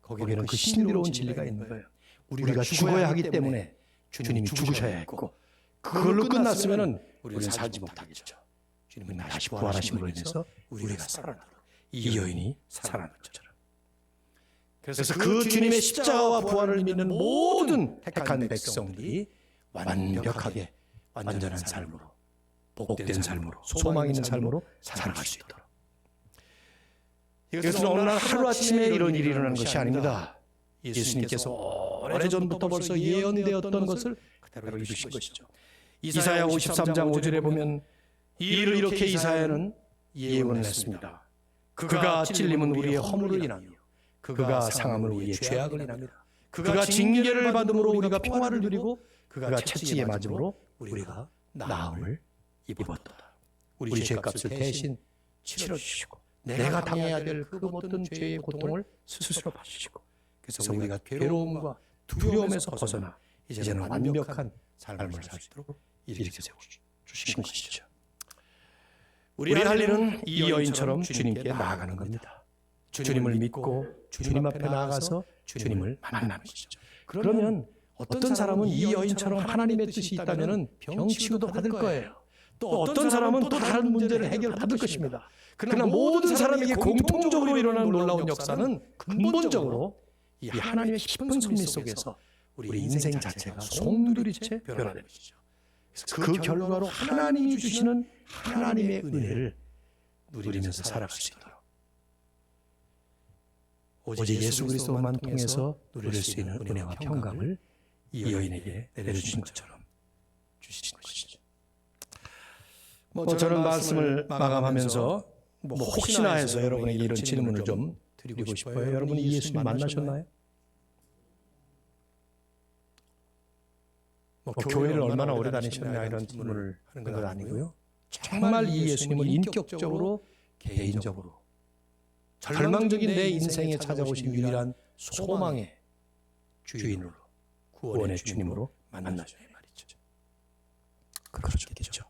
Speaker 2: 거기에는 그 신비로운 진리가 있는 거예요. 우리가 죽어야 하기 때문에 주님이 죽으셔야 했고, 그걸로 끝났으면 우리는 살지 못하겠죠. 주님은 다시 부활하심으로 인해서 우리가 살아나도록, 이 여인이 살아난 것처럼. 그래서 그 주님의 십자가와 부활을 믿는 모든 택한 백성들이 완벽하게 완전한 삶으로, 복된 삶으로, 소망 있는 삶으로 살아갈 수 있도록. 이것은 어느 날 하루아침에 이런 일이 일어나는 것이 아닙니다. 예수님께서 오래전부터 벌써 예언되었던 것을 그대로 이루신 것이죠. 이사야 53장 5절에 보면 이 일을 이렇게 이사야는 예언을 했습니다. 그가 찔림은 우리의 허물을 인하며 그가 상함은 우리의 죄악을 인하며 그가 징계를 받음으로 우리가 평화를 누리고 그가 채찍에 맞음으로 우리가 나음을 입었도다. 우리 죄값을 대신 치러주시고 내가 당해야 될 그 모든 죄의 고통을 스스로 받으시고, 그래서 우리가 괴로움과 두려움에서 벗어나 이제는 완벽한 삶을 살 수 있도록 일으켜 세워주신 것이죠. 우리 할 일은 이 여인처럼 주님께 나아가는 겁니다. 주님을 믿고 주님 앞에 나아가서 주님을 만나는 것이죠. 그러면 어떤 사람은 이 여인처럼 하나님의 뜻이 있다면 병치유도 받을 거예요. 또 어떤 사람은 또 다른 문제를 해결받을 것입니다. 그러나 모든 사람에게 공통적으로 일어나는 놀라운 역사는 근본적으로 이 하나님의 깊은 섭리 속에서 우리 인생 자체가 송두리째 변화되는 것이죠. 그 결과로 하나님이 주시는 하나님의 은혜를 누리면서 살아갈 수 있도록 오직 예수 그리스도만 통해서 누릴 수 있는 은혜와 평강을 이 여인에게 내려주신 것처럼 주신 것이죠. 저는 말씀을 마감하면서 혹시나 해서 여러분에게 이런 질문을 좀 드리고 싶어요. 여러분이 예수님 만나셨나요? 교회를 얼마나 오래 다니셨냐 이런 질문을 하는 건 아니고요. 정말 이 예수님을 인격적으로 개인적으로 절망적인 내 인생에 찾아오신 유일한 소망의 주인으로 구원의 주님으로 만나셔야 말이죠. 그렇겠죠.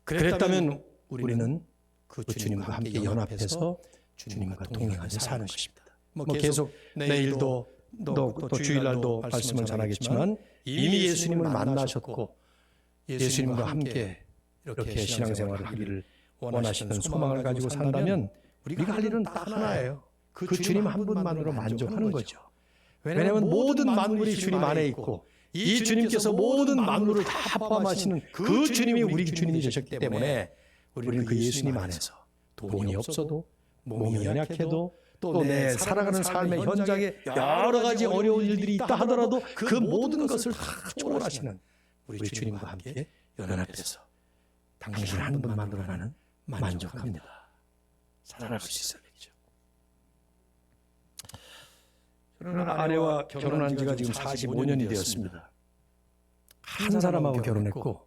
Speaker 2: 그랬다면 우리는 그 주님과 함께 연합해서 주님과 동행하며 사는 것입니다. 계속 내일도 또 주일날도 말씀을 전하겠지만 이미 예수님을 만나셨고 예수님과 함께 이렇게 신앙생활을 하기를 원하시는 소망을 가지고 산다면 우리가 할 일은 딱 하나예요. 그 주님 한 분만으로 만족하는 거죠. 왜냐하면 모든 만물이 주님 안에 있고 이 주님께서 모든 만물을 다 포함하시는 그 주님이 우리 주님이 되셨기 때문에 우리는 그 예수님 안에서 돈이 없어도 몸이 연약해도 또 내 살아가는 삶의 현장에 여러 가지 어려운 일들이 있다 하더라도 그 모든 것을 다 초월하시는 우리 주님과 함께 연합해서 당신 한 분만으로 나는 만족합니다. 살아갈 수 있어야 되죠. 저는 아내와 결혼한 지가 지금 45년이 되었습니다. 한 사람하고 결혼했고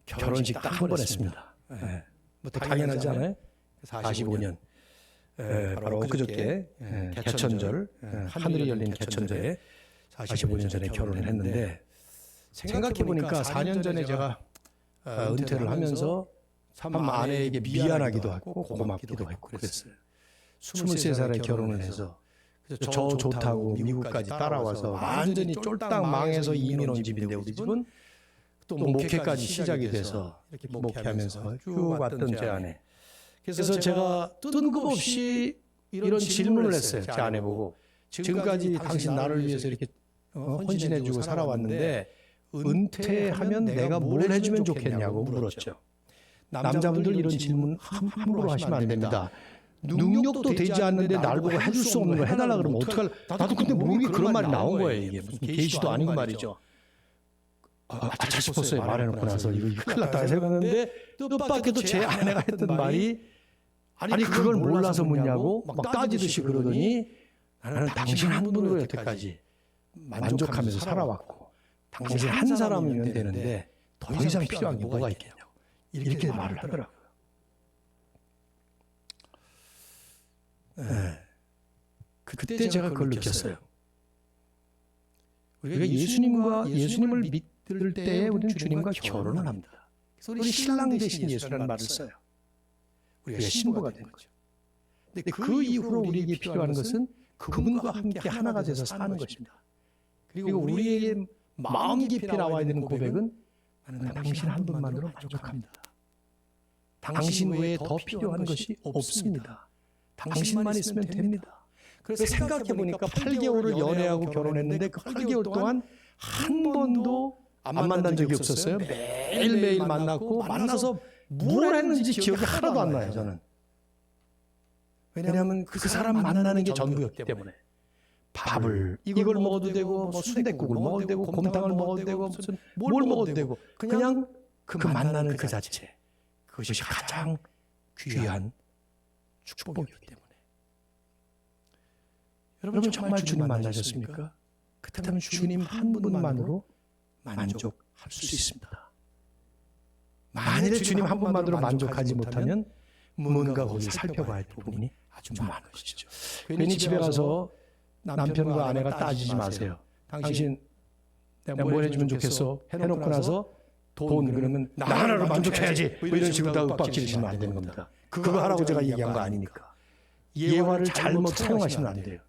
Speaker 2: 결혼식 딱 한 번 했습니다. 네. 당연하지 않아요? 45년. 바로 그저께 개천절, 하늘이 열린 개천절에 45년 전에 결혼을 했는데 생각해보니까 4년 전에 제가 은퇴를 하면서 참 아내에게 미안하기도 하고 고맙기도 했고 그랬어요. 23살에 결혼을 해서 저 좋다고 미국까지 따라와서 완전히 쫄딱 망해서 이민 온 집인데 우리 집은 또 목회까지 시작이 돼서 이렇게 목회하면서 쭉 왔던 제 아내. 그래서 제가 뜬금없이 이런 질문을 했어요. 제 아내 보고. 지금까지 당신 나를 위해서 이렇게 헌신해주고 살아왔는데 은퇴하면 내가 뭘 해주면 좋겠냐고 물었죠. 남자분들 이런 질문 함부로 하시면 안 됩니다. 능력도 되지 않는데 날 보고 해줄 수 없는 걸 해달라 그러면 어떡할. 나도 근데 모르게 그런 말이 나온 거예요. 이게 무슨 계시도 아니고 말이죠. 잘 싶었어요. 말해놓고 나서 이거 큰일 났다 생각했는데 뜻밖에도 제 아내가 했던 말이 아니 그걸 몰라서 묻냐고 막 따지듯이 그러더니 나는 당신 한 분으로 여태까지 만족하면서 살아왔고 당신 한 사람이면 되는데 더 이상 필요한 게 뭐가 있겠냐고 이렇게 말을 하더라고요. 네. 그때 제가 그걸 느꼈어요. 우리가 예수님을 믿을 때 우리는 주님과 결혼을 합니다. 그래서 우리 신랑 대신 예수라는 말을 써요. 우리가 신부가 된 거죠. 근데 그 이후로 우리에게 필요한 것은 그분과 함께 하나가 돼서 사는 것입니다. 그리고 우리에게 마음 깊이 나와야 되는 고백은 나는 당신 한 분만으로 만족합니다. 당신 외에 더 필요한 것이 없습니다. 당신만 있으면 됩니다. 그래서 생각해보니까 8개월을 연애하고 결혼했는데 그 8개월 동안 한 번도 안 만난 적이 없었어요. 매일매일 만나서 뭘 했는지 기억이 하나도 안 나요, 저는. 왜냐하면 그 사람 만나는 게 전부였기 때문에. 밥을 이걸 먹어도 되고 뭐 순댓국을 먹어도 되고 곰탕을 먹어도 되고 무슨 뭘 먹어도 되고 그냥 그 만나는 그 자체. 그것이 가장 귀한 축복이었기 때문에. 여러분 정말 주님 만나셨습니까? 그렇다면 주님 한 분만으로 만족할 수 있습니다. 만일에 주님 한 분만으로 만족하지 못하면 뭔가 거기서 살펴봐야 할 부분이 아주 많은 것이죠. 괜히 집에 가서 남편과 아내가 따지지 마세요. 당신 내가 뭘 해주면 좋겠어? 해놓고 나서 돈 그러면 나 하나로 만족해야지 뭐 이런 식으로 다 윽박지르시면 안 되는 겁니다. 그거 하라고 제가 얘기한 거 아니니까. 예화를 잘못 사용하시면 안 돼요.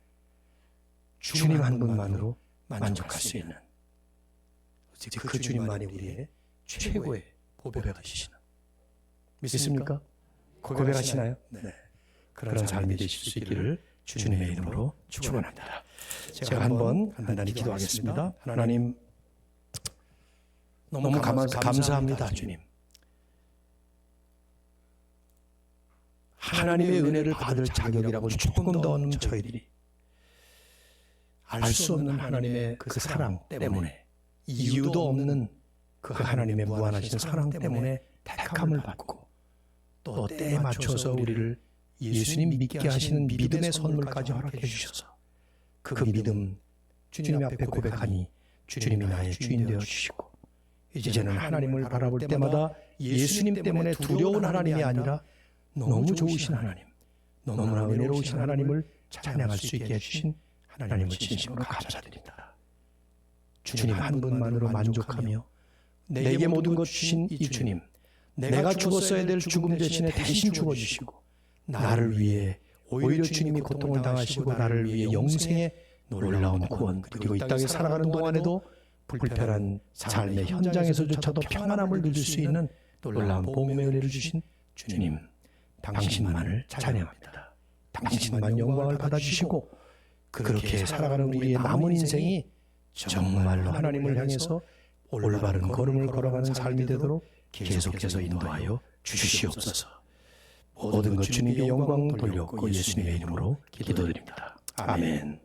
Speaker 2: 주님 한 분만으로 만족할 수 있는 그 주님만이 우리의 최고의 보배가 되시는, 믿습니까? 고백하시나요? 네. 그런 삶이 되실 수 있기를 주님의 이름으로 축원합니다. 제가 한번 간단히 기도하겠습니다. 하나님, 너무 감사합니다, 주님. 하나님의 은혜를 받을 자격이라고 조금 더 없는 저희들이 알 수 없는 하나님의 그 사랑 때문에, 이유도 없는 그 하나님의 무한하신 사랑 때문에 택함을 받고 또 때에 맞춰서 우리를 예수님 믿게 하시는 믿음의 선물까지 허락해 주셔서 그 믿음 주님 앞에 고백하니 주님이 나의 주인 되어 주시고, 이제는 하나님을 바라볼 때마다 예수님 때문에 두려운 하나님이 아니라 너무 좋으신 하나님, 너무나 은혜로우신 하나님을 찬양할 수 있게 해주신 하나님을 진심으로 감사드립니다. 주님 한 분만으로 만족하며 내게 모든 것 주신 이 주님, 내가 죽었어야 될 죽음 대신에 대신 죽어주시고 나를 위해 오히려 주님이 고통을 당하시고 나를 위해 영생의 놀라운 구원, 그리고 이 땅에 살아가는 동안에도 불편한 삶의 현장에서조차도 평안함을 누릴 수 있는 놀라운 복음의 은혜를 주신 주님, 당신만을 찬양합니다. 당신만 영광을 받아주시고 그렇게 살아가는 우리의 남은 인생이 정말로 하나님을 향해서 올바른 걸음을 걸어가는 삶이 되도록 계속해서 인도하여 주시옵소서. 모든 것 주님께 영광 돌렸고 예수님의 이름으로 기도드립니다. 아멘.